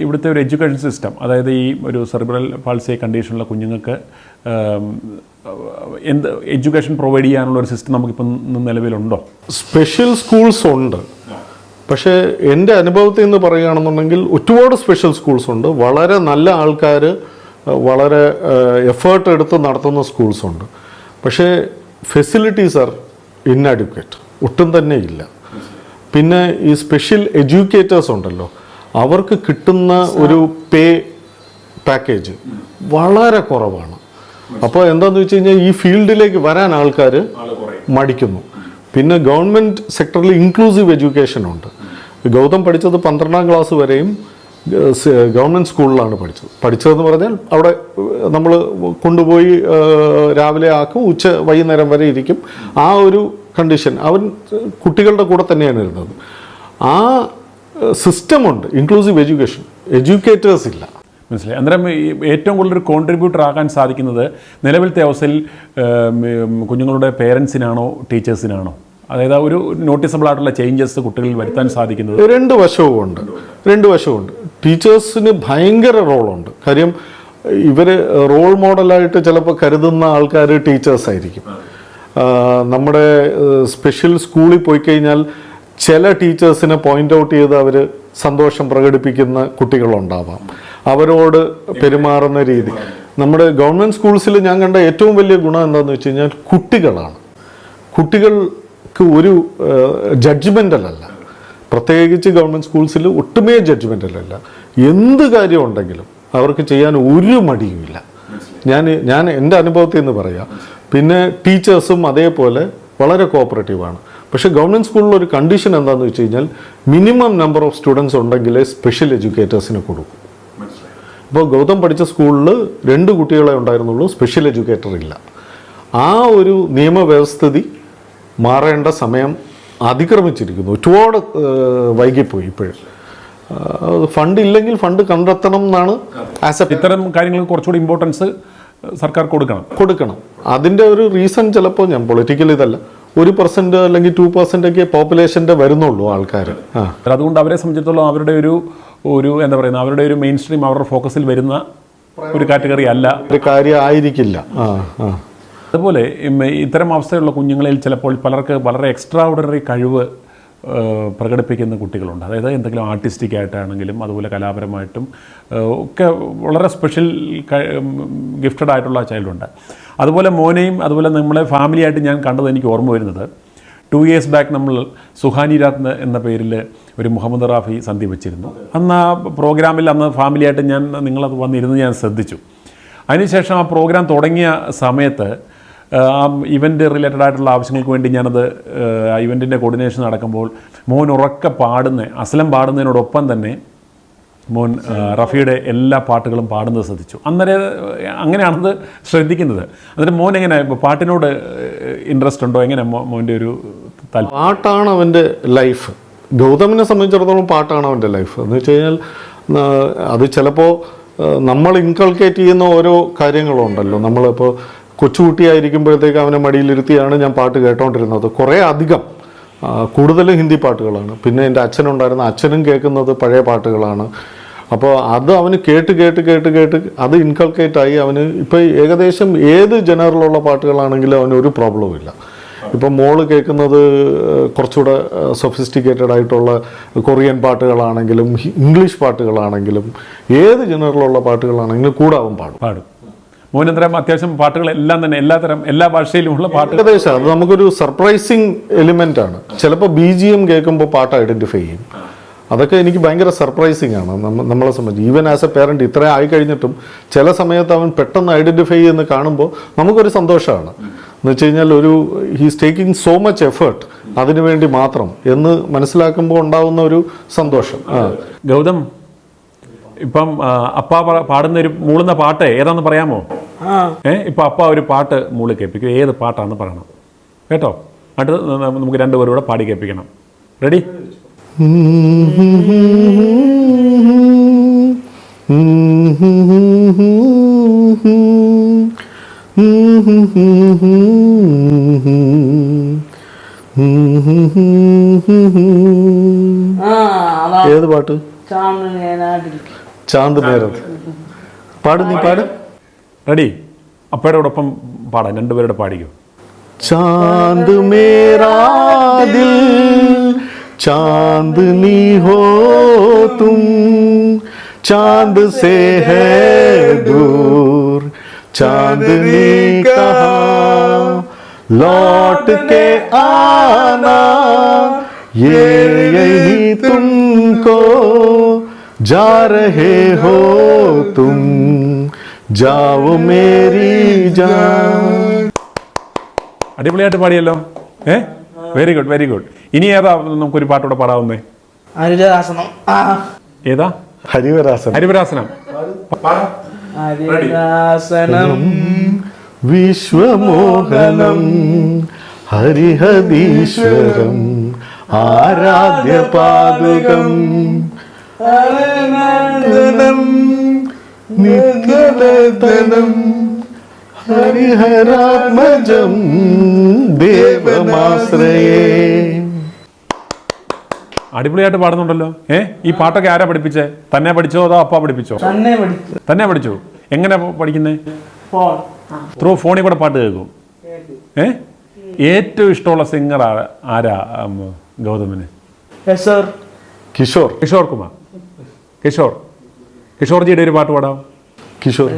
ഇവിടുത്തെ ഒരു എഡ്യൂക്കേഷൻ സിസ്റ്റം, അതായത് ഈ ഒരു സെറിബ്രൽ പാൾസി കണ്ടീഷനുള്ള കുഞ്ഞുങ്ങൾക്ക് എന്ത് എഡ്യൂക്കേഷൻ പ്രൊവൈഡ് ചെയ്യാനുള്ള ഒരു സിസ്റ്റം നമുക്കിപ്പം നിലവിലുണ്ടോ? സ്പെഷ്യൽ സ്കൂൾസ് ഉണ്ട്. പക്ഷേ എൻ്റെ അനുഭവത്തിൽ നിന്ന് പറയുകയാണെന്നുണ്ടെങ്കിൽ ഒരുപാട് സ്പെഷ്യൽ സ്കൂൾസ് ഉണ്ട്. വളരെ നല്ല ആൾക്കാർ വളരെ എഫേർട്ട് എടുത്ത് നടത്തുന്ന സ്കൂൾസ് ഉണ്ട്. പക്ഷേ ഫെസിലിറ്റീസ് ആർ ഇൻഅഡ്വക്കേറ്റ്, ഒട്ടും തന്നെ ഇല്ല. പിന്നെ ഈ സ്പെഷ്യൽ എഡ്യൂക്കേറ്റേഴ്സ് ഉണ്ടല്ലോ, അവർക്ക് കിട്ടുന്ന ഒരു പേ പാക്കേജ് വളരെ കുറവാണ്. അപ്പോൾ എന്താണെന്ന് വെച്ച് കഴിഞ്ഞാൽ ഈ ഫീൽഡിലേക്ക് വരാൻ ആൾക്കാർ മടിക്കുന്നു. പിന്നെ ഗവൺമെൻറ് സെക്ടറിൽ ഇൻക്ലൂസീവ് എഡ്യൂക്കേഷൻ ഉണ്ട്. ഗൗതം പഠിച്ചത് 12ാം ക്ലാസ് വരെയും ഗവൺമെൻറ് സ്കൂളിലാണ് പഠിച്ചതെന്ന് പറഞ്ഞാൽ അവിടെ നമ്മൾ കൊണ്ടുപോയി രാവിലെ ആക്കും, വൈകുന്നേരം വരെ ഇരിക്കും. ആ ഒരു കണ്ടീഷൻ അവൻ കുട്ടികളുടെ കൂടെ തന്നെയാണ് ഇരുന്നത്. ആ സിസ്റ്റമുണ്ട്, ഇൻക്ലൂസീവ് എഡ്യൂക്കേഷൻ. എഡ്യൂക്കേറ്റേഴ്സ് ഇല്ല. മനസ്സിലായി. അന്നേരം ഏറ്റവും കൂടുതൽ കോൺട്രിബ്യൂട്ടർ ആകാൻ സാധിക്കുന്നത് നിലവിലത്തെ അവസ്ഥയിൽ കുഞ്ഞുങ്ങളുടെ പേരൻസിനാണോ ടീച്ചേഴ്സിനാണോ? അതായത് ഒരു നോട്ടീസബിൾ ആയിട്ടുള്ള ചേഞ്ചസ് കുട്ടികളിൽ വരുത്താൻ സാധിക്കുന്നത്? രണ്ട് വശവുമുണ്ട്. ടീച്ചേഴ്സിന് ഭയങ്കര റോളുണ്ട്. കാര്യം ഇവർ റോൾ മോഡലായിട്ട് ചിലപ്പോൾ കരുതുന്ന ആൾക്കാർ ടീച്ചേഴ്സായിരിക്കും. നമ്മുടെ സ്പെഷ്യൽ സ്കൂളിൽ പോയി കഴിഞ്ഞാൽ ചില ടീച്ചേഴ്സിനെ പോയിന്റ് ഔട്ട് ചെയ്ത് അവർ സന്തോഷം പ്രകടിപ്പിക്കുന്ന കുട്ടികളുണ്ടാവാം. അവരോട് പെരുമാറുന്ന രീതി. നമ്മുടെ ഗവൺമെൻറ് സ്കൂൾസിൽ ഞാൻ കണ്ട ഏറ്റവും വലിയ ഗുണം എന്താണെന്ന് വെച്ച് കഴിഞ്ഞാൽ കുട്ടികളാണ്. കുട്ടികൾക്ക് ഒരു ജഡ്ജ്മെൻ്റലല്ല. പ്രത്യേകിച്ച് ഗവൺമെൻറ് സ്കൂൾസിൽ ഒട്ടുമേ ജഡ്ജ്മെൻ്റലല്ല. എന്ത് കാര്യം ഉണ്ടെങ്കിലും അവർക്ക് ചെയ്യാൻ ഒരു മടിയുമില്ല. ഞാൻ എൻ്റെ അനുഭവത്തിൽ നിന്ന് പറയാം. പിന്നെ ടീച്ചേഴ്സും അതേപോലെ വളരെ കോപ്പറേറ്റീവാണ്. പക്ഷേ ഗവൺമെൻറ് സ്കൂളിൽ ഒരു കണ്ടീഷൻ എന്താണെന്ന് വെച്ച് കഴിഞ്ഞാൽ മിനിമം നമ്പർ ഓഫ് സ്റ്റുഡൻസ് ഉണ്ടെങ്കിലേ സ്പെഷ്യൽ എഡ്യൂക്കേറ്റേഴ്സിന് കൊടുക്കും. ഇപ്പോൾ ഗൗതം പഠിച്ച സ്കൂളിൽ 2 കുട്ടികളെ ഉണ്ടായിരുന്നുള്ളൂ, സ്പെഷ്യൽ എഡ്യൂക്കേറ്റർ ഇല്ല. ആ ഒരു നിയമവ്യവസ്ഥിതി മാറേണ്ട സമയം അതിക്രമിച്ചിരിക്കുന്നു. ഒരുപാട് വൈകിപ്പോയി. ഇപ്പോഴും ഫണ്ട് ഇല്ലെങ്കിൽ ഫണ്ട് കണ്ടെത്തണം എന്നാണ്. ഇത്തരം കാര്യങ്ങൾക്ക് കുറച്ചുകൂടി ഇമ്പോർട്ടൻസ് സർക്കാർ കൊടുക്കണം. അതിൻ്റെ ഒരു റീസൺ ചിലപ്പോൾ ഞാൻ പൊളിറ്റിക്കൽ ഇതല്ല, 1% അല്ലെങ്കിൽ 2% ഒക്കെ പോപ്പുലേഷൻ്റെ വരുന്നുള്ളൂ ആൾക്കാർ. അതുകൊണ്ട് അവരെ സംബന്ധിച്ചിടത്തോളം അവരുടെ ഒരു എന്താ പറയുന്നത്, അവരുടെ ഒരു മെയിൻ സ്ട്രീം അവരുടെ ഫോക്കസിൽ വരുന്ന ഒരു കാറ്റഗറി അല്ല, ഒരു കാര്യം ആയിരിക്കില്ല. അതുപോലെ ഇത്തരം അവസ്ഥയുള്ള കുഞ്ഞുങ്ങളിൽ ചിലപ്പോൾ പലർക്ക് വളരെ എക്സ്ട്രാ ഓർഡിനറി കഴിവ് പ്രകടിപ്പിക്കുന്ന കുട്ടികളുണ്ട്. അതായത് എന്തെങ്കിലും ആർട്ടിസ്റ്റിക് ആയിട്ടാണെങ്കിലും അതുപോലെ കലാപരമായിട്ടും ഒക്കെ വളരെ സ്പെഷ്യൽ ഗിഫ്റ്റഡ് ആയിട്ടുള്ള ചൈൽഡുണ്ട്. അതുപോലെ മോനെയും അതുപോലെ നമ്മളെ ഫാമിലിയായിട്ട് ഞാൻ കണ്ടത് എനിക്ക് ഓർമ്മ വരുന്നത് 2 years ബാക്ക് നമ്മൾ സുഹാനി രാത്ത് എന്ന പേരിൽ ഒരു മുഹമ്മദ് റാഫി സന്ധി വെച്ചിരുന്നു. അന്ന് ആ പ്രോഗ്രാമിൽ ഫാമിലിയായിട്ട് നിങ്ങളത് വന്നിരുന്ന് ഞാൻ ശ്രദ്ധിച്ചു. അതിനുശേഷം ആ പ്രോഗ്രാം തുടങ്ങിയ സമയത്ത് ആ ഇവൻ്റ് റിലേറ്റഡ് ആയിട്ടുള്ള ആവശ്യങ്ങൾക്ക് വേണ്ടി ഞാനത് ഇവൻറ്റിൻ്റെ കോർഡിനേഷൻ നടക്കുമ്പോൾ മോൻ ഉറക്കെ അസ്ലം പാടുന്നതിനോടൊപ്പം തന്നെ മോൻ റഫിയുടെ എല്ലാ പാട്ടുകളും പാടുന്നത് ശ്രദ്ധിച്ചു. അന്നേരം അങ്ങനെയാണത് ശ്രദ്ധിക്കുന്നത്. അന്നേരം മോൻ എങ്ങനെ പാട്ടിനോട് ഇൻട്രസ്റ്റ് ഉണ്ടോ? എങ്ങനെ മോൻ്റെ ഒരു താല്പര്യം? പാട്ടാണ് അവൻ്റെ ലൈഫ്. ഗൗതമിനെ സംബന്ധിച്ചിടത്തോളം പാട്ടാണ് അവൻ്റെ ലൈഫ്. എന്ന് വെച്ച് കഴിഞ്ഞാൽ അത് ചിലപ്പോൾ നമ്മൾ ഇൻകൾക്കേറ്റ് ചെയ്യുന്ന ഓരോ കാര്യങ്ങളുണ്ടല്ലോ. നമ്മളിപ്പോൾ കൊച്ചുകുട്ടിയായിരിക്കുമ്പോഴത്തേക്ക് അവനെ മടിയിലിരുത്തിയാണ് ഞാൻ പാട്ട് കേട്ടോണ്ടിരുന്നത്. കുറേ അധികം കൂടുതലും ഹിന്ദി പാട്ടുകളാണ്. പിന്നെ എൻ്റെ അച്ഛനും കേൾക്കുന്നത് പഴയ പാട്ടുകളാണ്. അപ്പോൾ അത് അവന് കേട്ട് അത് ഇൻകൾക്കേറ്റായി. അവന് ഇപ്പോൾ ഏകദേശം ഏത് ജനറിലുള്ള പാട്ടുകളാണെങ്കിലും അവനൊരു പ്രോബ്ലവും ഇല്ല. ഇപ്പം മോള് കേൾക്കുന്നത് കുറച്ചുകൂടെ സൊഫിസ്റ്റിക്കേറ്റഡ് ആയിട്ടുള്ള കൊറിയൻ പാട്ടുകളാണെങ്കിലും ഇംഗ്ലീഷ് പാട്ടുകളാണെങ്കിലും ഏത് ജനറിലുള്ള പാട്ടുകളാണെങ്കിലും കൂടെ അവൻ പാടും. മോനന്തരം അത്യാവശ്യം പാട്ടുകളെല്ലാം തന്നെ എല്ലാ ഭാഷയിലുമുള്ള പാട്ട്. ഏകദേശം അത് നമുക്കൊരു സർപ്രൈസിങ് എലിമെൻ്റ് ആണ്. ചിലപ്പോൾ BGM കേൾക്കുമ്പോൾ പാട്ട് ഐഡൻറ്റിഫൈ ചെയ്യും. അതൊക്കെ എനിക്ക് ഭയങ്കര സർപ്രൈസിങ് ആണ് നമ്മളെ സംബന്ധിച്ച്. ഈവൻ ആസ് എ പേരൻറ്റ് ഇത്ര ആയി കഴിഞ്ഞിട്ടും ചില സമയത്ത് അവൻ പെട്ടെന്ന് ഐഡൻറ്റിഫൈ ചെയ്യുന്ന കാണുമ്പോൾ നമുക്കൊരു സന്തോഷമാണ്. എന്ന് വെച്ച് കഴിഞ്ഞാൽ he's taking so much effort അതിനു വേണ്ടി മാത്രം എന്ന് മനസ്സിലാക്കുമ്പോൾ ഉണ്ടാവുന്ന ഒരു സന്തോഷം. ഗൗതം, ഇപ്പം അപ്പ പാടുന്ന ഒരു മൂളുന്ന പാട്ട് ഏതാണെന്ന് പറയാമോ? ഇപ്പം അപ്പ ഒരു പാട്ട് മൂളി കേൾപ്പിക്കും. ഏത് പാട്ടാണെന്ന് പറയണം കേട്ടോ. എന്നിട്ട് നമുക്ക് രണ്ടുപേരും കൂടെ പാടി കേൾപ്പിക്കണം. റെഡി? ഏത് പാട്ട്? ചാന്ത് നേരത്ത്. പാട്, നീ പാട്. റെഡി? അപ്പയുടെ ഒപ്പം പാടാം, രണ്ടുപേരുടെ പാടിക്കും. चांद मेरा दिल चांदनी हो तुम, चांद से है दूर चांदनी कहाँ, लौट के आना ये यही तुमको जा रहे हो तुम, जाओ मेरी जान. അടിപൊളിയായിട്ട് പാടിയല്ലോ. Very good, very good. ഇനി ഏതാ നമുക്കൊരു പാട്ടോടെ പാടാവുന്നേ? ഏതാ? ഹരിവരാസനം. ഹരിവരാസനം. ഹരിവരാസനം വിശ്വമോഹനം ഹരിഹരീശ്വരം ആരാധ്യ പാദുകം നിത്യനതനം ഹരിഹരാത്മജം ദേവമാശ്രയേ. അടിപൊളിയായിട്ട് പാടുന്നുണ്ടല്ലോ. ഈ പാട്ടൊക്കെ ആരാ പഠിപ്പിച്ചേ? തന്നെ പഠിച്ചോ അതോ അപ്പ പഠിപ്പിച്ചോ? തന്നെ പഠിച്ചു. എങ്ങനെ പഠിക്കുന്നേ? ത്രൂ ഫോണിൽ കൂടെ പാട്ട് കേൾക്കും. ഏറ്റവും ഇഷ്ടമുള്ള സിംഗർ ആരാ ഗൗതമിന്? കിഷോർ. കിഷോർ കുമാർ. കിഷോർജിയുടെ ഒരു പാട്ട് പാടാം. കിഷോർ.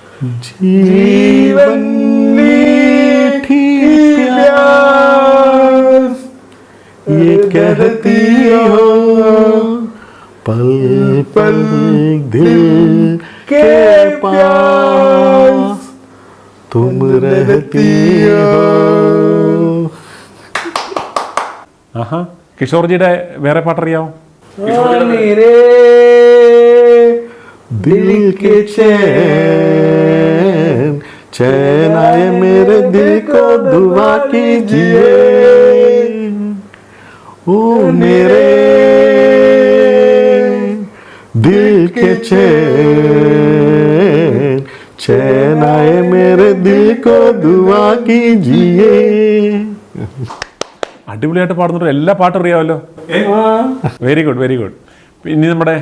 ജീവൻ ये कहती हो पल पल दिल के पास तुम रहती हो. ആഹാ. കിഷോർജിയുടെ വേറെ പാട്ടറിയാവോ? मेरे दिल के चैन चैन आए मेरे दिल को दुआ कीजिए ओ मेरे दिल के चैन चैन आए मेरे दिल को दुआ कीजिए. അടിപൊളിയായിട്ട് പാടുന്നുണ്ട്. എല്ലാ പാട്ടും അറിയാമല്ലോ. Very good, very good. ഇനി നമ്മുടെ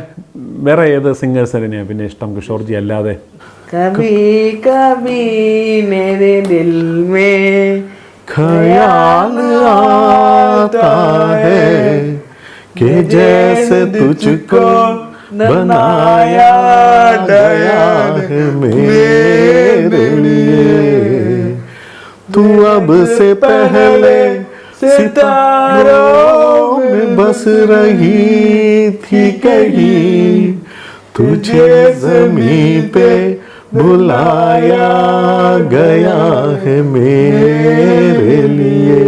വേറെ ഏത് സിംഗേഴ്സ് തന്നെയാണ് പിന്നെ ഇഷ്ടം കിഷോർജി അല്ലാതെ? कभी कभी मेरे दिल में ख्याल आता है कि जैसे तुझको बनाया गया है मेरे लिए, तू अब से पहले सितारों में बस रही थी कहीं, तुझे ज़मीं पे बुलाया गया है मेरे लिए.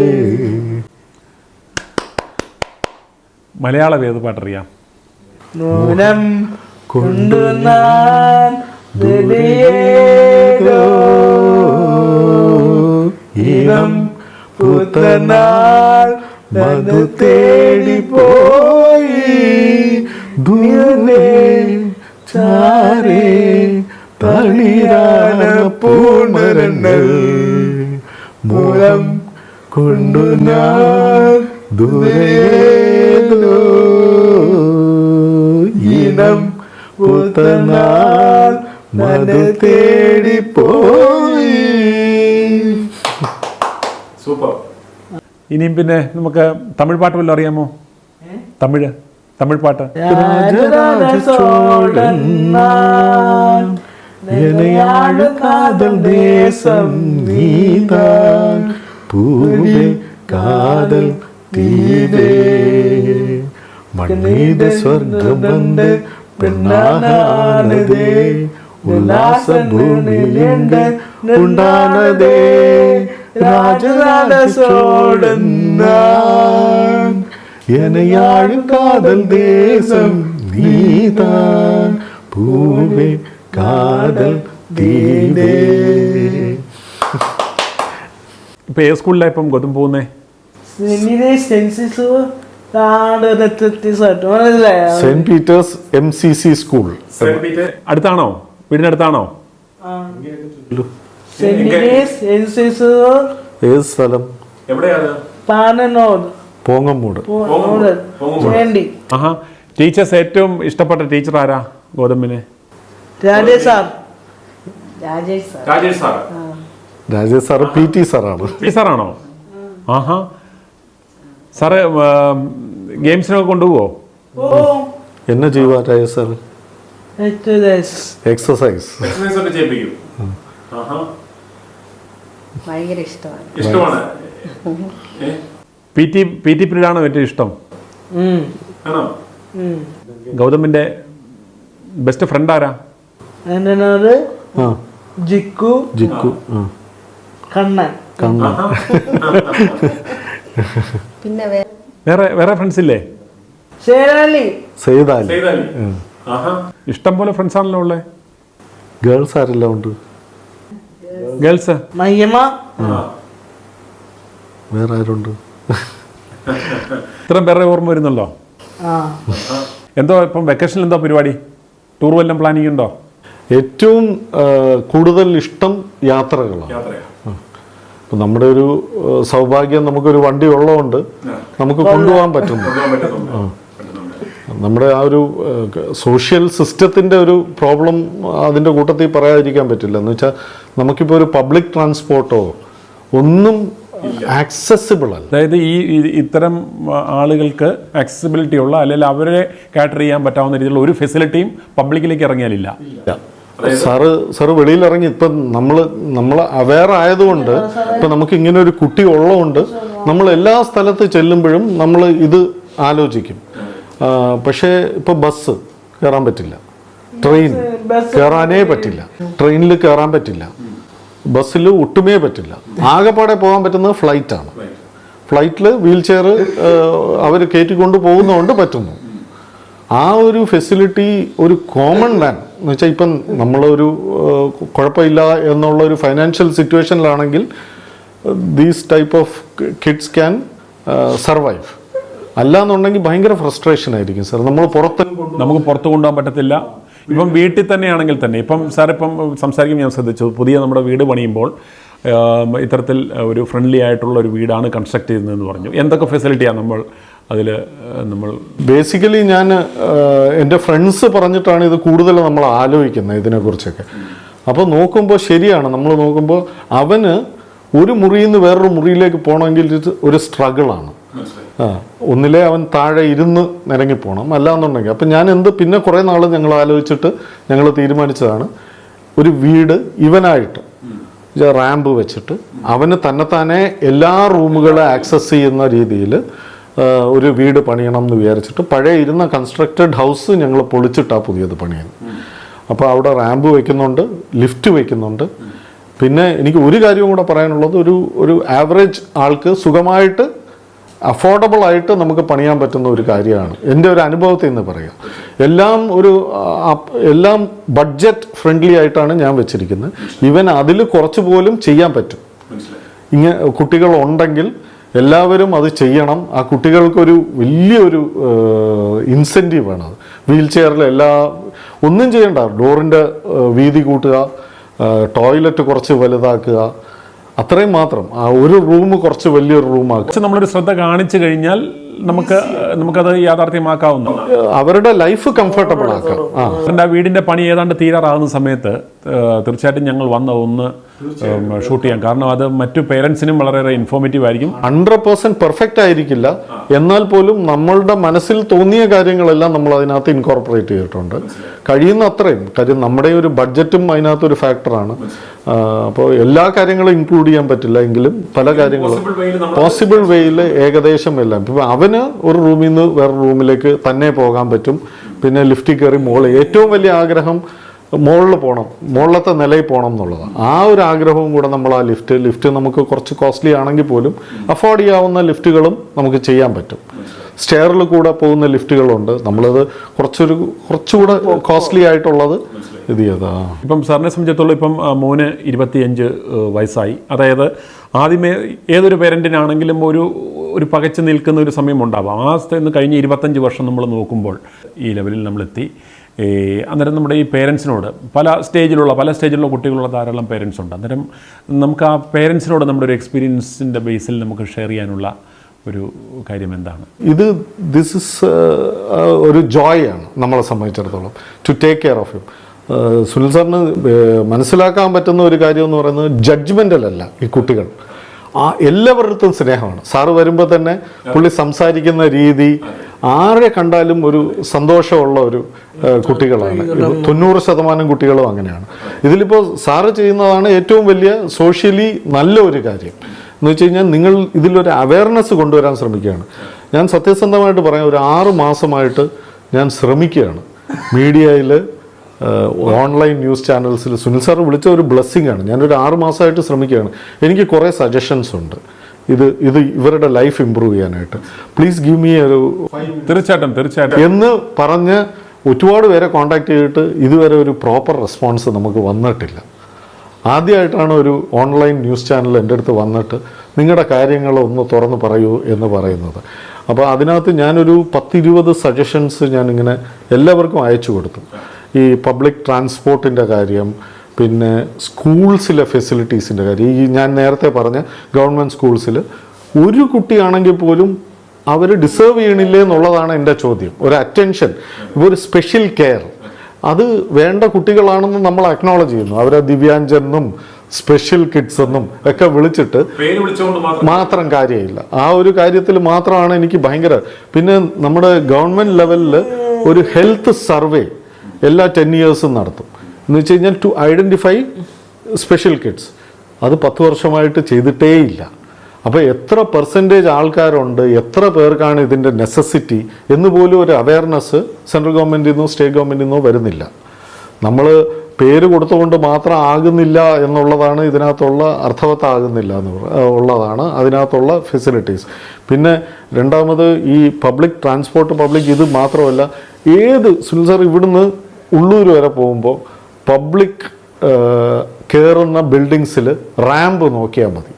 മലയാളം ഏത് പാട്ടറിയാം? മൂലം കൊണ്ടുവന്നാൻ വെളിയേതോ ഇനം പുത്തനാൾ മധു തേടിപ്പോയി ദൂരെ ചാരേ തളിരാന പൂമരങ്ങൾ മൂലം കൊണ്ടുവന്നാൻ ദൂരേതോ ഇനം പുത്തനാൾ മധു തേടിപ്പോയി. സൂപ്പർ. ഇനിയും പിന്നെ നമുക്ക് തമിഴ് പാട്ട് വല്ലതും അറിയാമോ? തമിഴ് പാട്ട്. രാജരാജ ചോഴൻ എനയാഴ് കാതൽ ദേശം നീതാൻ പൂവേ കാതൽ തീരേ മണ്ണീത സ്വർഗം വന്ന് പെണ്ണാനതേ ഉല്ലാസ ഭൂമിയിലുണ്ട് ഉണ്ടാനതേ രാജരാജസോടന്നാൻ എനയാഴ് കാതൽ ദേശം നീതാൻ പൂവേ കാതൽ തീരേ. ഇപ്പൊ ഏത് സ്കൂളിലാണ് ഇപ്പം ഗൗതം പോകുന്നേ? Saint Peter's MCC school. അടുത്താണോ? വീടിനടുത്താണോ? ഏത് സ്ഥലം? പോങ്ങമ്മൂട്. ആഹാ. ടീച്ചേഴ്സ് ഏറ്റവും ഇഷ്ടപ്പെട്ട ടീച്ചർ ആരാ ഗൗതമിന്? Rajesh sir. Rajesh sir. Rajesh sir PT സാറാണ്. സാറാണോ? ആഹാ. സാറ് ഗെയിംസിനൊക്കെ കൊണ്ടുപോവോ? എന്നെ ചെയ്യുക രാജേഷ് സാറ്? എക്സസൈസ്. ഭയങ്കര ഇഷ്ടമാണ്. PT പീരീഡ് ആണോ ഏറ്റവും ഇഷ്ടം? ആണോ? ഗൗതമിന്റെ ബെസ്റ്റ് ഫ്രണ്ട് ആരാ? ജിക്കു. കണ്ണൻ. പിന്നെ വേറെ ഫ്രണ്ട്സ് ഇല്ലേ? സെയ്താലി. ഇഷ്ടം പോലെ ഫ്രണ്ട്സ് ആണല്ലോ ഉള്ളേ. ഗേൾസ് ആരെല്ലാം ഉണ്ട്? ഗേൾസ് മയ്യമ്മ. വേറെ ആരുണ്ട്? ഇത്രയും പേരുടെ ഓർമ്മ വരുന്നല്ലോ. എന്തോ ഇപ്പം വെക്കേഷനിൽ എന്തോ പരിപാടി? ടൂർ വല്ലതും പ്ലാനിങ് ഉണ്ടോ? ഏറ്റവും കൂടുതൽ ഇഷ്ടം യാത്രകളാണ്. ഇപ്പം നമ്മുടെ ഒരു സൗഭാഗ്യം, നമുക്കൊരു വണ്ടി ഉള്ളതുകൊണ്ട് നമുക്ക് കൊണ്ടുപോകാൻ പറ്റുന്നു. നമ്മുടെ ആ ഒരു സോഷ്യൽ സിസ്റ്റത്തിൻ്റെ ഒരു പ്രോബ്ലം അതിൻ്റെ കൂട്ടത്തിൽ പറയാതിരിക്കാൻ പറ്റില്ല. എന്ന് വെച്ചാൽ നമുക്കിപ്പോൾ ഒരു പബ്ലിക് ട്രാൻസ്പോർട്ടോ ഒന്നും ആക്സസിബിൾ അല്ല. അതായത് ഇത്തരം ആളുകൾക്ക് ആക്സസിബിലിറ്റി ഉള്ള, അല്ലെങ്കിൽ അവരെ കാറ്റർ ചെയ്യാൻ പറ്റാവുന്ന രീതിയിലുള്ള ഒരു ഫെസിലിറ്റിയും പബ്ലിക്കിലേക്ക് ഇറങ്ങിയാലില്ല. സാറ് വെളിയിലിറങ്ങി ഇപ്പം നമ്മൾ അവെയർ ആയതുകൊണ്ട് ഇപ്പം നമുക്ക് ഇങ്ങനെ ഒരു കുട്ടി ഉള്ളതുകൊണ്ട് നമ്മൾ എല്ലാ സ്ഥലത്ത് ചെല്ലുമ്പോഴും നമ്മൾ ഇത് ആലോചിക്കും. പക്ഷേ ഇപ്പോൾ ബസ് കയറാൻ പറ്റില്ല, ട്രെയിൻ കയറാനേ പറ്റില്ല, ട്രെയിനിൽ കയറാൻ പറ്റില്ല, ബസ്സിൽ ഒട്ടുമേ പറ്റില്ല. ആകെപ്പാടെ പോകാൻ പറ്റുന്നത് ഫ്ലൈറ്റാണ്. ഫ്ലൈറ്റിൽ വീൽ ചെയർ അവർ കയറ്റിക്കൊണ്ട് പോകുന്നതുകൊണ്ട് പറ്റുന്നു. ആ ഒരു ഫെസിലിറ്റി ഒരു കോമൺ മാൻ എന്ന് വെച്ചാൽ ഇപ്പം നമ്മളൊരു കുഴപ്പമില്ല എന്നുള്ള ഒരു ഫൈനാൻഷ്യൽ സിറ്റുവേഷനിലാണെങ്കിൽ these type of kids can survive. അല്ലാന്നുണ്ടെങ്കിൽ ഭയങ്കര ഫ്രസ്ട്രേഷൻ ആയിരിക്കും സാർ. നമുക്ക് പുറത്ത് കൊണ്ടുപോകാൻ പറ്റത്തില്ല. ഇപ്പം വീട്ടിൽ തന്നെയാണെങ്കിൽ തന്നെ ഇപ്പം സാർ ഇപ്പം സംസാരിക്കുമ്പോൾ ഞാൻ ശ്രദ്ധിച്ചു, പുതിയ നമ്മുടെ വീട് പണിയുമ്പോൾ ഇത്തരത്തിൽ ഒരു ഫ്രണ്ട്ലി ആയിട്ടുള്ള ഒരു വീടാണ് കൺസ്ട്രക്ട് ചെയ്യുന്നതെന്ന് പറഞ്ഞു. എന്തൊക്കെ ഫെസിലിറ്റിയാണ് നമ്മൾ ബേസിക്കലി ഞാൻ എൻ്റെ ഫ്രണ്ട്സ് പറഞ്ഞിട്ടാണ് ഇത് കൂടുതൽ നമ്മൾ ആലോചിക്കുന്നത് ഇതിനെക്കുറിച്ചൊക്കെ. അപ്പോൾ നോക്കുമ്പോൾ ശരിയാണ്, നമ്മൾ നോക്കുമ്പോൾ അവന് ഒരു മുറിയിൽ നിന്ന് വേറൊരു മുറിയിലേക്ക് പോകണമെങ്കിൽ ഇത് ഒരു സ്ട്രഗിളാണ്. ഒന്നിലെ അവൻ താഴെ ഇരുന്ന് നിരങ്ങിപ്പോണം, അല്ലാന്നുണ്ടെങ്കിൽ അപ്പം ഞാൻ പിന്നെ കുറേ നാൾ ഞങ്ങൾ ആലോചിച്ചിട്ട് ഞങ്ങൾ തീരുമാനിച്ചതാണ് ഒരു വീട് ഇവനായിട്ട് റാമ്പ് വെച്ചിട്ട് അവന് തന്നെത്താനെ എല്ലാ റൂമുകളെ ആക്സസ് ചെയ്യുന്ന രീതിയിൽ ഒരു വീട് പണിയണം എന്ന് വിചാരിച്ചിട്ട് പഴയ ഇരുന്ന കൺസ്ട്രക്റ്റഡ് ഹൗസ് ഞങ്ങൾ പൊളിച്ചിട്ടാണ് പുതിയത് പണിയുന്നത്. അപ്പോൾ അവിടെ റാമ്പ് വയ്ക്കുന്നുണ്ട്, ലിഫ്റ്റ് വയ്ക്കുന്നുണ്ട്. പിന്നെ എനിക്ക് ഒരു കാര്യവും കൂടെ പറയാനുള്ളത്, ഒരു ആവറേജ് ആൾക്ക് സുഖമായിട്ട് അഫോർഡബിൾ ആയിട്ട് നമുക്ക് പണിയാൻ പറ്റുന്ന ഒരു കാര്യമാണ് എൻ്റെ ഒരു അനുഭവത്തിൽ നിന്ന് പറയാം. എല്ലാം ബഡ്ജറ്റ് ഫ്രണ്ട്ലി ആയിട്ടാണ് ഞാൻ വെച്ചിരിക്കുന്നത്. ഈവൻ അതിൽ കുറച്ച് പോലും ചെയ്യാൻ പറ്റും. കുട്ടികളുണ്ടെങ്കിൽ എല്ലാവരും അത് ചെയ്യണം. ആ കുട്ടികൾക്കൊരു വലിയൊരു ഇൻസെൻറ്റീവാണ് അത്. വീൽ ചെയറിൽ ഒന്നും ചെയ്യണ്ട, ഡോറിൻ്റെ വീതി കൂട്ടുക, ടോയ്ലറ്റ് കുറച്ച് വലുതാക്കുക, അത്രയും മാത്രം. ആ ഒരു റൂം കുറച്ച് വലിയൊരു റൂമാക്കുക. നമ്മളൊരു ശ്രദ്ധ കാണിച്ചു കഴിഞ്ഞാൽ നമുക്കത് യാഥാർത്ഥ്യമാക്കാവുന്ന, അവരുടെ ലൈഫ് കംഫർട്ടബിൾ ആക്കാം. വീടിന്റെ പണി ഏതാണ്ട് തീരാറാകുന്ന സമയത്ത് തീർച്ചയായിട്ടും ഞങ്ങൾ ഒന്ന് ഷൂട്ട് ചെയ്യാം. കാരണം അത് മറ്റു പേരൻസിനും വളരെയേറെ ഇൻഫോർമേറ്റീവ് ആയിരിക്കും. 100% പെർഫെക്റ്റ് ആയിരിക്കില്ല, എന്നാൽ പോലും നമ്മളുടെ മനസ്സിൽ തോന്നിയ കാര്യങ്ങളെല്ലാം നമ്മൾ അതിനകത്ത് ഇൻകോർപ്പറേറ്റ് ചെയ്തിട്ടുണ്ട്. കഴിയുന്ന അത്രയും കാര്യം നമ്മുടെ ഒരു ബഡ്ജറ്റും അതിനകത്തൊരു ഫാക്ടറാണ്. അപ്പോൾ എല്ലാ കാര്യങ്ങളും ഇൻക്ലൂഡ് ചെയ്യാൻ പറ്റില്ല എങ്കിലും പല കാര്യങ്ങളും പോസിബിൾ വേയിൽ ഏകദേശം എല്ലാം. ഇപ്പം അവന് ഒരു റൂമിൽ നിന്ന് വേറെ റൂമിലേക്ക് തന്നെ പോകാൻ പറ്റും. പിന്നെ ലിഫ്റ്റിൽ കയറി ഏറ്റവും വലിയ ആഗ്രഹം മുകളിൽ പോകണം, മുകളിലത്തെ നിലയിൽ പോകണം എന്നുള്ളതാണ്. ആ ഒരു ആഗ്രഹവും കൂടെ നമ്മൾ ആ ലിഫ്റ്റ് നമുക്ക് കുറച്ച് കോസ്റ്റ്ലി ആണെങ്കിൽ പോലും അഫോർഡ് ചെയ്യാവുന്ന ലിഫ്റ്റുകളും നമുക്ക് ചെയ്യാൻ പറ്റും. സ്റ്റെയറിൽ കൂടെ പോകുന്ന ലിഫ്റ്റുകളുണ്ട്, നമ്മളത് കുറച്ചുകൂടെ കോസ്റ്റ്ലി ആയിട്ടുള്ളത് ഇത് ചെയ്താ. ഇപ്പം സാറിനെ സംബന്ധിച്ചിടത്തോളം ഇപ്പം മോന് 25 വയസ്സായി. അതായത് ആദ്യമേ ഏതൊരു പേരൻറ്റിനാണെങ്കിലും ഒരു പകച്ചു നിൽക്കുന്ന ഒരു സമയം ഉണ്ടാവാം. ആ സ്ഥലത്ത് കഴിഞ്ഞ് 25 വർഷം നമ്മൾ നോക്കുമ്പോൾ ഈ ലെവലിൽ നമ്മളെത്തി. അന്നേരം നമ്മുടെ ഈ പേരൻസിനോട് പല സ്റ്റേജിലുള്ള കുട്ടികളുള്ള ധാരാളം പേരൻസ് ഉണ്ട്. അന്നേരം നമുക്ക് ആ പേരൻസിനോട് നമ്മുടെ ഒരു എക്സ്പീരിയൻസിൻ്റെ ബേസിൽ നമുക്ക് ഷെയർ ചെയ്യാനുള്ള ഒരു കാര്യം എന്താണ്? ദിസ് ഇസ് ഒരു ജോയ് ആണ് നമ്മളെ സംബന്ധിച്ചിടത്തോളം to take care of him. Sunil സാറിന് മനസ്സിലാക്കാൻ പറ്റുന്ന ഒരു കാര്യം എന്ന് പറയുന്നത് ജഡ്ജ്മെൻ്റലല്ല ഈ കുട്ടികൾ. എല്ലാവരുടെ സ്നേഹമാണ്. സാറ് വരുമ്പോൾ തന്നെ പുള്ളി സംസാരിക്കുന്ന രീതി ആരെ കണ്ടാലും ഒരു സന്തോഷമുള്ള ഒരു കുട്ടികളാണ്. 90% കുട്ടികളും അങ്ങനെയാണ്. ഇതിലിപ്പോൾ സാറ് ചെയ്യുന്നതാണ് ഏറ്റവും വലിയ സോഷ്യലി നല്ല ഒരു കാര്യം എന്ന് വെച്ച് കഴിഞ്ഞാൽ നിങ്ങൾ ഇതിലൊരു അവയർനെസ് കൊണ്ടുവരാൻ ശ്രമിക്കുകയാണ്. ഞാൻ സത്യസന്ധമായിട്ട് പറയാം, ഒരു 6 മാസമായിട്ട് ഞാൻ ശ്രമിക്കുകയാണ് മീഡിയയിൽ, ഓൺലൈൻ ന്യൂസ് ചാനൽസിൽ. സുനിൽ സാർ വിളിച്ച ഒരു ബ്ലെസ്സിങ് ആണ്. ഞാനൊരു 6 മാസമായിട്ട് ശ്രമിക്കുകയാണ്. എനിക്ക് കുറേ സജഷൻസ് ഉണ്ട് ഇത് ഇവരുടെ ലൈഫ് ഇമ്പ്രൂവ് ചെയ്യാനായിട്ട്. പ്ലീസ് ഗിവ് മീ ഒരു തീർച്ചയായിട്ടും എന്ന് പറഞ്ഞ് ഒരുപാട് പേരെ കോൺടാക്ട് ചെയ്തിട്ട് ഇതുവരെ ഒരു പ്രോപ്പർ റെസ്പോൺസ് നമുക്ക് വന്നിട്ടില്ല. ആദ്യമായിട്ടാണ് ഒരു ഓൺലൈൻ ന്യൂസ് ചാനൽ എൻ്റെ അടുത്ത് വന്നിട്ട് നിങ്ങളുടെ കാര്യങ്ങൾ ഒന്ന് തുറന്ന് പറയൂ എന്ന് പറയുന്നത്. അപ്പോൾ അതിനകത്ത് ഞാനൊരു 10-20 സജഷൻസ് ഞാനിങ്ങനെ എല്ലാവർക്കും അയച്ചു കൊടുത്തു. ഈ പബ്ലിക് ട്രാൻസ്പോർട്ടിൻ്റെ കാര്യം, പിന്നെ സ്കൂൾസിലെ ഫെസിലിറ്റീസിൻ്റെ കാര്യം. ഈ ഞാൻ നേരത്തെ പറഞ്ഞ ഗവൺമെൻറ് സ്കൂൾസിൽ ഒരു കുട്ടിയാണെങ്കിൽ പോലും അവർ ഡിസേർവ് ചെയ്യണില്ലേ എന്നുള്ളതാണ് എൻ്റെ ചോദ്യം. ഒരു അറ്റൻഷൻ, ഒരു സ്പെഷ്യൽ കെയർ അത് വേണ്ട കുട്ടികളാണെന്ന് നമ്മൾ അക്നോളജ് ചെയ്യുന്നു. അവരെ ദിവ്യാഞ്ജെന്നും സ്പെഷ്യൽ കിഡ്സ് എന്നും ഒക്കെ വിളിച്ചിട്ട് മാത്രം കാര്യമില്ല. ആ ഒരു കാര്യത്തിൽ മാത്രമാണ് എനിക്ക് ഭയങ്കര. പിന്നെ നമ്മുടെ ഗവൺമെൻറ് ലെവലിൽ ഒരു ഹെൽത്ത് സർവേ എല്ലാ 10 ഇയേഴ്സും നടത്തും. എന്ന് വെച്ച് കഴിഞ്ഞാൽ ടു ഐഡൻറ്റിഫൈ സ്പെഷ്യൽ കിഡ്സ്. അത് 10 വർഷമായിട്ട് ചെയ്തിട്ടേയില്ല. അപ്പോൾ എത്ര പെർസെൻറ്റേജ് ആൾക്കാരുണ്ട്, എത്ര പേർക്കാണ് ഇതിൻ്റെ നെസസിറ്റി എന്ന് പോലും ഒരു അവയർനെസ് സെൻട്രൽ ഗവൺമെൻറ്റിൽ നിന്നോ സ്റ്റേറ്റ് ഗവൺമെൻറ്റിൽ നിന്നോ വരുന്നില്ല. നമ്മൾ പേര് കൊടുത്തുകൊണ്ട് മാത്രം ആകുന്നില്ല എന്നുള്ളതാണ് ഇതിനകത്തുള്ള അർത്ഥവത്താകുന്നില്ല ഉള്ളതാണ് അതിനകത്തുള്ള ഫെസിലിറ്റീസ്. പിന്നെ രണ്ടാമത് ഈ പബ്ലിക് ട്രാൻസ്പോർട്ട് ഇത് മാത്രമല്ല, സുനിൽ സാർ ഇവിടുന്ന് ഉള്ളൂർ വരെ പോകുമ്പോൾ പബ്ലിക് കയറുന്ന ബിൽഡിങ്സിൽ റാമ്പ് നോക്കിയാൽ മതി.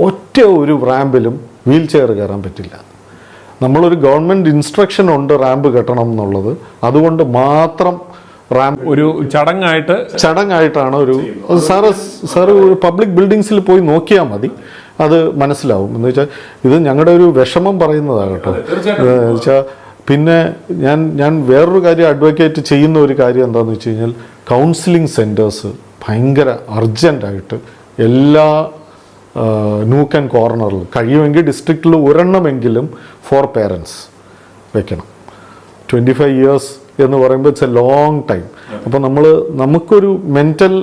ഒറ്റ ഒരു റാമ്പിലും വീൽ ചെയർ കയറാൻ പറ്റില്ല. നമ്മളൊരു ഗവൺമെൻറ് ഇൻസ്ട്രക്ഷൻ ഉണ്ട് റാമ്പ് കെട്ടണം എന്നുള്ളത്. അതുകൊണ്ട് മാത്രം റാമ്പ് ഒരു ചടങ്ങായിട്ടാണ് ഒരു സാറ് പബ്ലിക് ബിൽഡിങ്സിൽ പോയി നോക്കിയാൽ മതി, അത് മനസ്സിലാവും. എന്ന് വെച്ചാൽ ഇത് ഞങ്ങളുടെ ഒരു വിഷമം പറയുന്നതാണ് കേട്ടോ. വെച്ചാൽ പിന്നെ ഞാൻ വേറൊരു കാര്യം അഡ്വക്കേറ്റ് ചെയ്യുന്ന ഒരു കാര്യം എന്താണെന്ന് വെച്ച് കഴിഞ്ഞാൽ കൗൺസിലിംഗ് സെൻറ്റേഴ്സ് ഭയങ്കര അർജൻറ്റായിട്ട് എല്ലാ നൂക്ക് ആൻഡ് കോർണറിൽ കഴിയുമെങ്കിൽ ഡിസ്ട്രിക്റ്റിൽ ഒരെണ്ണമെങ്കിലും ഫോർ പേരൻസ് വെക്കണം. 25 ഇയേഴ്സ് എന്ന് പറയുമ്പോൾ ഇറ്റ്സ് എ ലോങ് ടൈം. അപ്പോൾ നമുക്കൊരു മെൻ്റൽ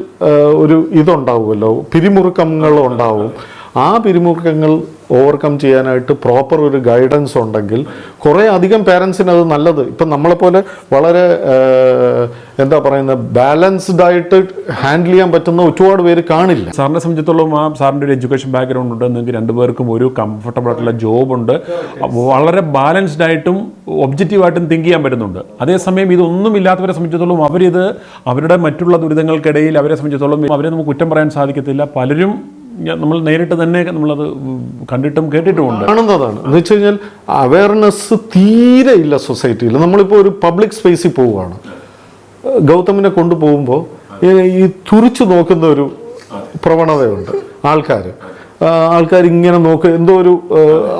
ഒരു ഇതുണ്ടാവുമല്ലോ, പിരിമുറുക്കങ്ങൾ ഉണ്ടാവും. ആ പിരിമുറുക്കങ്ങൾ ഓവർകം ചെയ്യാനായിട്ട് പ്രോപ്പർ ഒരു ഗൈഡൻസ് ഉണ്ടെങ്കിൽ കുറേ അധികം പേരൻസിന് അത് നല്ലത്. ഇപ്പം നമ്മളെപ്പോലെ വളരെ എന്താ പറയുന്നത് ബാലൻസ്ഡ് ആയിട്ട് ഹാൻഡിൽ ചെയ്യാൻ പറ്റുന്ന ഒരുപാട് പേര് കാണില്ല. സാറിനെ സംബന്ധിച്ചിടത്തോളം സാറിൻ്റെ ഒരു എഡ്യൂക്കേഷൻ ബാക്ക്ഗ്രൗണ്ട് ഉണ്ട്, നിങ്ങൾക്ക് രണ്ടുപേർക്കും ഒരു കംഫർട്ടബിൾ ആയിട്ടുള്ള ജോബുണ്ട്, വളരെ ബാലൻസ്ഡ് ആയിട്ടും ഒബ്ജക്റ്റീവായിട്ടും തിങ്ക് ചെയ്യാൻ പറ്റുന്നുണ്ട്. അതേസമയം ഇതൊന്നും ഇല്ലാത്തവരെ സംബന്ധിച്ചിടത്തോളം അവരുടെ മറ്റുള്ള ദുരിതങ്ങൾക്കിടയിൽ അവരെ സംബന്ധിച്ചിടത്തോളം അവരെ നമുക്ക് കുറ്റം പറയാൻ സാധിക്കത്തില്ല. പലരും നമ്മൾ നേരിട്ട് തന്നെ നമ്മളത് കണ്ടിട്ടും കേട്ടിട്ടുമുണ്ട്. കാണുന്നതാണ് എന്ന് വെച്ച് കഴിഞ്ഞാൽ അവയർനെസ് തീരെ ഇല്ല സൊസൈറ്റിയിൽ. നമ്മളിപ്പോൾ ഒരു പബ്ലിക് സ്പേസിൽ പോവുകയാണ്, ഗൗതമിനെ കൊണ്ടുപോകുമ്പോൾ ഈ തുറിച്ചു നോക്കുന്ന ഒരു പ്രവണതയുണ്ട് ആൾക്കാർ ഇങ്ങനെ എന്തോ ഒരു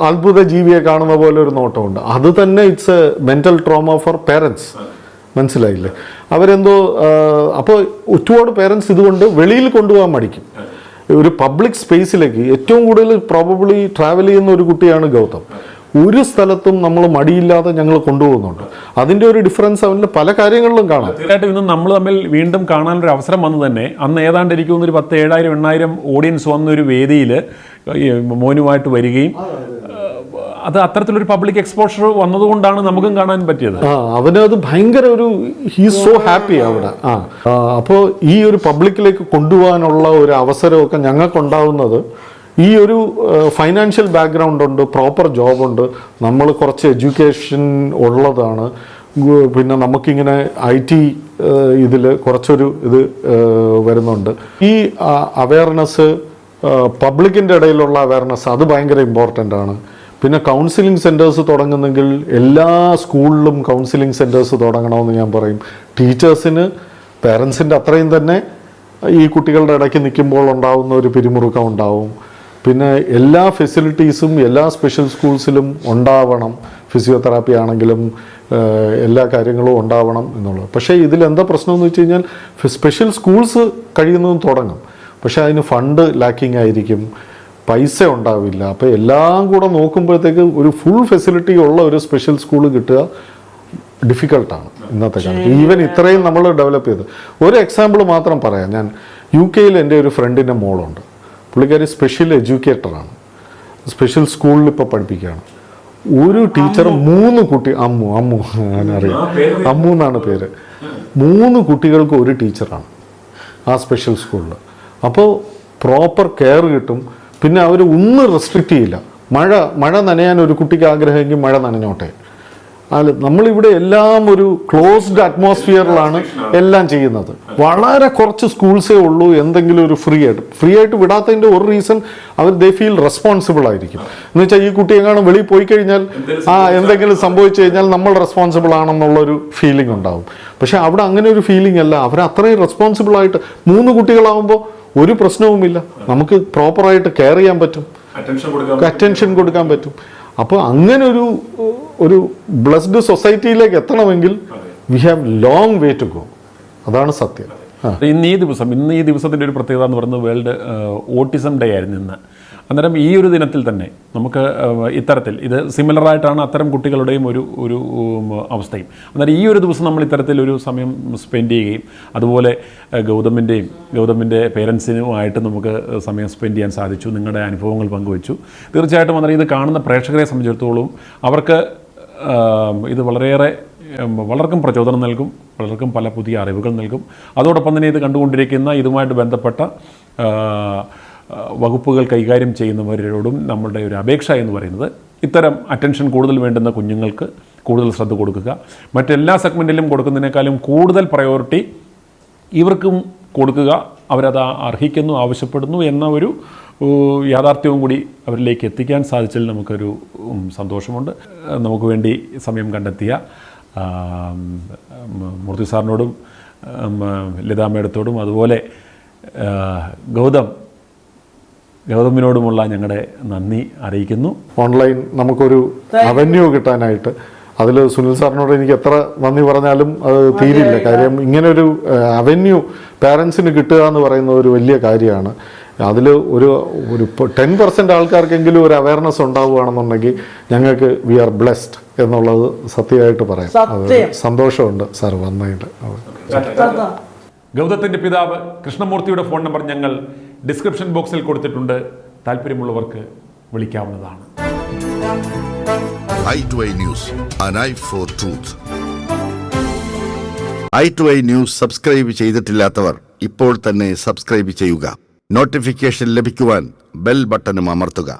അത്ഭുത ജീവിയെ കാണുന്ന പോലെ ഒരു നോട്ടമുണ്ട്. അത് തന്നെ it's A mental trauma four parents. മനസ്സിലായില്ലേ? അവരെന്തോ അപ്പോൾ ഒരുപാട് പേരൻസ് ഇതുകൊണ്ട് വെളിയിൽ കൊണ്ടുപോകാൻ മടിക്കും. ഒരു പബ്ലിക് സ്പേസിലേക്ക് ഏറ്റവും കൂടുതൽ പ്രോബബ്ലി ട്രാവൽ ചെയ്യുന്ന ഒരു കുട്ടിയാണ് ഗൗതം. ഒരു സ്ഥലത്തും നമ്മൾ മടിയില്ലാതെ ഞങ്ങൾ കൊണ്ടുപോകുന്നുണ്ട്. അതിൻ്റെ ഒരു ഡിഫറൻസ് അവൻ്റെ പല കാര്യങ്ങളിലും കാണാം. തീർച്ചയായിട്ടും ഇന്ന് നമ്മൾ തമ്മിൽ വീണ്ടും കാണാനൊരു അവസരം വന്നു തന്നെ. അന്ന് ഏതാണ്ട് എനിക്ക് തോന്നുന്നു ഒരു 10,000-8,000 ഓഡിയൻസ് വന്നൊരു വേദിയിൽ മോനുമായിട്ട് വരികയും അത് അത്തരത്തിലൊരു പബ്ലിക് എക്സ്പോഷർ വന്നതുകൊണ്ടാണ് നമുക്കും കാണാൻ പറ്റിയത്. അവന് അത് ഭയങ്കര ഒരു ഹീസ് സോ ഹാപ്പി അവിടെ. അപ്പോൾ ഈ ഒരു പബ്ലിക്കിലേക്ക് കൊണ്ടുപോകാനുള്ള ഒരു അവസരമൊക്കെ ഞങ്ങൾക്കുണ്ടാവുന്നത് ഈ ഒരു ഫൈനാൻഷ്യൽ ബാക്ക്ഗ്രൗണ്ട് ഉണ്ട്, പ്രോപ്പർ ജോബുണ്ട്, നമ്മൾ കുറച്ച് എഡ്യൂക്കേഷൻ ഉള്ളതാണ്, പിന്നെ നമുക്കിങ്ങനെ IT ഇതിൽ കുറച്ചൊരു ഇത് വരുന്നുണ്ട്. ഈ അവയർനെസ്, പബ്ലിക്കിൻ്റെ ഇടയിലുള്ള അവയർനെസ് അത് ഭയങ്കര ഇമ്പോർട്ടൻ്റ് ആണ്. പിന്നെ കൗൺസിലിംഗ് സെൻറ്റേഴ്സ് തുടങ്ങുന്നെങ്കിൽ എല്ലാ സ്കൂളിലും കൗൺസിലിംഗ് സെൻറ്റേഴ്സ് തുടങ്ങണമെന്ന് ഞാൻ പറയും. ടീച്ചേഴ്സിന് പേരൻസിൻ്റെ അത്രയും തന്നെ ഈ കുട്ടികളുടെ ഇടയ്ക്ക് നിൽക്കുമ്പോൾ ഉണ്ടാവുന്ന ഒരു പിരിമുറുക്കം ഉണ്ടാവും. പിന്നെ എല്ലാ ഫെസിലിറ്റീസും എല്ലാ സ്പെഷ്യൽ സ്കൂൾസിലും ഉണ്ടാവണം. ഫിസിയോതെറാപ്പി ആണെങ്കിലും എല്ലാ കാര്യങ്ങളും ഉണ്ടാവണം എന്നുള്ളത്. പക്ഷേ ഇതിലെന്താ പ്രശ്നമെന്ന് വെച്ച് കഴിഞ്ഞാൽ സ്പെഷ്യൽ സ്കൂൾസ് കഴിയുന്നതും തുടങ്ങും, പക്ഷേ അതിന് ഫണ്ട് ലാക്കിംഗ് ആയിരിക്കും, പൈസ ഉണ്ടാവില്ല. അപ്പോൾ എല്ലാം കൂടെ നോക്കുമ്പോഴത്തേക്ക് ഒരു ഫുൾ ഫെസിലിറ്റി ഉള്ള ഒരു സ്പെഷ്യൽ സ്കൂൾ കിട്ടുക ഡിഫിക്കൽട്ടാണ് ഇന്നത്തെ കാലത്ത്. ഈവൻ ഇത്രയും നമ്മൾ ഡെവലപ്പ് ചെയ്ത് ഒരു എക്സാമ്പിൾ മാത്രം പറയാം. ഞാൻ UK എൻ്റെ ഒരു ഫ്രണ്ടിൻ്റെ മോളുണ്ട്. പുള്ളിക്കാരി സ്പെഷ്യൽ എഡ്യൂക്കേറ്ററാണ്, സ്പെഷ്യൽ സ്കൂളിൽ ഇപ്പോൾ പഠിപ്പിക്കുകയാണ്. ഒരു ടീച്ചർ 3 കുട്ടി അമ്മു ഞാനറിയാം, അമ്മു എന്നാണ് പേര്. 3 കുട്ടികൾക്ക് ഒരു ടീച്ചറാണ് ആ സ്പെഷ്യൽ സ്കൂളിൽ. അപ്പോൾ പ്രോപ്പർ കെയർ കിട്ടും. പിന്നെ അവർ ഒന്നും റെസ്ട്രിക്റ്റ് ചെയ്യില്ല. മഴ നനയാൻ ഒരു കുട്ടിക്ക് ആഗ്രഹമെങ്കിൽ മഴ നനഞ്ഞോട്ടെ. അല്ല, നമ്മളിവിടെ എല്ലാം ഒരു ക്ലോസ്ഡ് അറ്റ്മോസ്ഫിയറിലാണ് എല്ലാം ചെയ്യുന്നത്. വളരെ കുറച്ച് സ്കൂൾസേ ഉള്ളൂ എന്തെങ്കിലും ഒരു ഫ്രീ ആയിട്ട് വിടാത്തതിൻ്റെ ഒരു റീസൺ ദേ ഫീൽ റെസ്പോൺസിബിൾ ആയിരിക്കും. എന്ന് വെച്ചാൽ ഈ കുട്ടി എങ്ങാനും വെളിയിൽ പോയി കഴിഞ്ഞാൽ എന്തെങ്കിലും സംഭവിച്ചു കഴിഞ്ഞാൽ നമ്മൾ റെസ്പോൺസിബിൾ ആണെന്നുള്ളൊരു ഫീലിംഗ് ഉണ്ടാവും. പക്ഷെ അവിടെ അങ്ങനെ ഒരു ഫീലിംഗ് അല്ല. അവർ അത്രയും റെസ്പോൺസിബിൾ ആയിട്ട് 3 കുട്ടികളാവുമ്പോൾ ഒരു പ്രശ്നവുമില്ല. നമുക്ക് പ്രോപ്പറായിട്ട് കെയർ ചെയ്യാൻ പറ്റും, അറ്റൻഷൻ കൊടുക്കാൻ പറ്റും. അപ്പോൾ അങ്ങനെ ഒരു ബ്ലെസ്ഡ് സൊസൈറ്റിയിലേക്ക് എത്തണമെങ്കിൽ we have long way to go. അതാണ് സത്യം. ഇന്ന് ഈ ദിവസത്തിൻ്റെ ഒരു പ്രത്യേകത എന്ന് പറയുന്നത് വേൾഡ് ഓട്ടിസം ഡേ ആയിരുന്നു ഇന്ന്. അന്നേരം ഈ ഒരു ദിനത്തിൽ തന്നെ നമുക്ക് ഇത്തരത്തിൽ ഇത് സിമിലറായിട്ടാണ് അത്തരം കുട്ടികളുടെയും ഒരു അവസ്ഥയും. അന്നേരം ഈ ഒരു ദിവസം നമ്മൾ ഇത്തരത്തിലൊരു സമയം സ്പെൻഡ് ചെയ്യുകയും അതുപോലെ ഗൗതമിൻ്റെ പേരൻസിനുമായിട്ട് നമുക്ക് സമയം സ്പെൻഡ് ചെയ്യാൻ സാധിച്ചു. നിങ്ങളുടെ അനുഭവങ്ങൾ പങ്കുവച്ചു. തീർച്ചയായിട്ടും അന്നേരം ഇത് കാണുന്ന പ്രേക്ഷകരെ സംബന്ധിച്ചിടത്തോളം അവർക്ക് ഇത് വളരെക്കും പ്രചോദനം നൽകും, പലർക്കും പല പുതിയ അറിവുകൾ നൽകും. അതോടൊപ്പം തന്നെ ഇത് കണ്ടുകൊണ്ടിരിക്കുന്ന ഇതുമായിട്ട് ബന്ധപ്പെട്ട വകുപ്പുകൾ കൈകാര്യം ചെയ്യുന്നവരോടും നമ്മളുടെ ഒരു അപേക്ഷ എന്ന് പറയുന്നത് ഇത്തരം അറ്റൻഷൻ കൂടുതൽ വേണ്ടുന്ന കുഞ്ഞുങ്ങൾക്ക് കൂടുതൽ ശ്രദ്ധ കൊടുക്കുക. മറ്റെല്ലാ സെഗ്മെൻറ്റിലും കൊടുക്കുന്നതിനേക്കാളും കൂടുതൽ പ്രയോറിറ്റി ഇവർക്കും കൊടുക്കുക. അവരത് അർഹിക്കുന്നു, ആവശ്യപ്പെടുന്നു എന്ന ഒരു യാഥാർത്ഥ്യവും കൂടി അവരിലേക്ക് എത്തിക്കാൻ സാധിച്ചതിൽ നമുക്കൊരു സന്തോഷമുണ്ട്. നമുക്ക് വേണ്ടി സമയം കണ്ടെത്തിയ മൂർത്തി സാറിനോടും ലതാ മേഡത്തോടും അതുപോലെ ഗൗതമിനോടുമുള്ള ഞങ്ങളുടെ നന്ദി അറിയിക്കുന്നു. ഓൺലൈൻ നമുക്കൊരു അവന്യൂ കിട്ടാനായിട്ട് അതിൽ സുനിൽ സാറിനോട് എനിക്ക് എത്ര നന്ദി പറഞ്ഞാലും അത് തീരില്ല. കാര്യം ഇങ്ങനൊരു അവന്യൂ പാരൻസിന് കിട്ടുക എന്ന് പറയുന്ന ഒരു വലിയ കാര്യമാണ്. അതിൽ ഒരു 10% ആൾക്കാർക്കെങ്കിലും ഒരു അവയർനെസ് ഉണ്ടാവുകയാണെന്നുണ്ടെങ്കിൽ ഞങ്ങൾക്ക് വി ആർ ബ്ലെസ്ഡ് എന്നുള്ളത് സത്യമായിട്ട് പറയാം. അത് സന്തോഷമുണ്ട് സാർ വന്നതിൻ്റെ. ഗൗതത്തിൻ്റെ പിതാവ് കൃഷ്ണമൂർത്തിയുടെ ഫോൺ നമ്പർ ഞങ്ങൾ ഡിസ്ക്രിപ്ഷൻ ബോക്സിൽ കൊടുത്തിട്ടുണ്ട്. താല്പര്യമുള്ളവർക്ക് വിളിക്കാവുന്നതാണ്. i2i News, an eye for truth. i2i News subscribe ചെയ്തിട്ടില്ലാത്തവർ ഇപ്പോൾ തന്നെ സബ്സ്ക്രൈബ് ചെയ്യുക. നോട്ടിഫിക്കേഷൻ ലഭിക്കുവാൻ ബെൽ ബട്ടണും അമർത്തുക.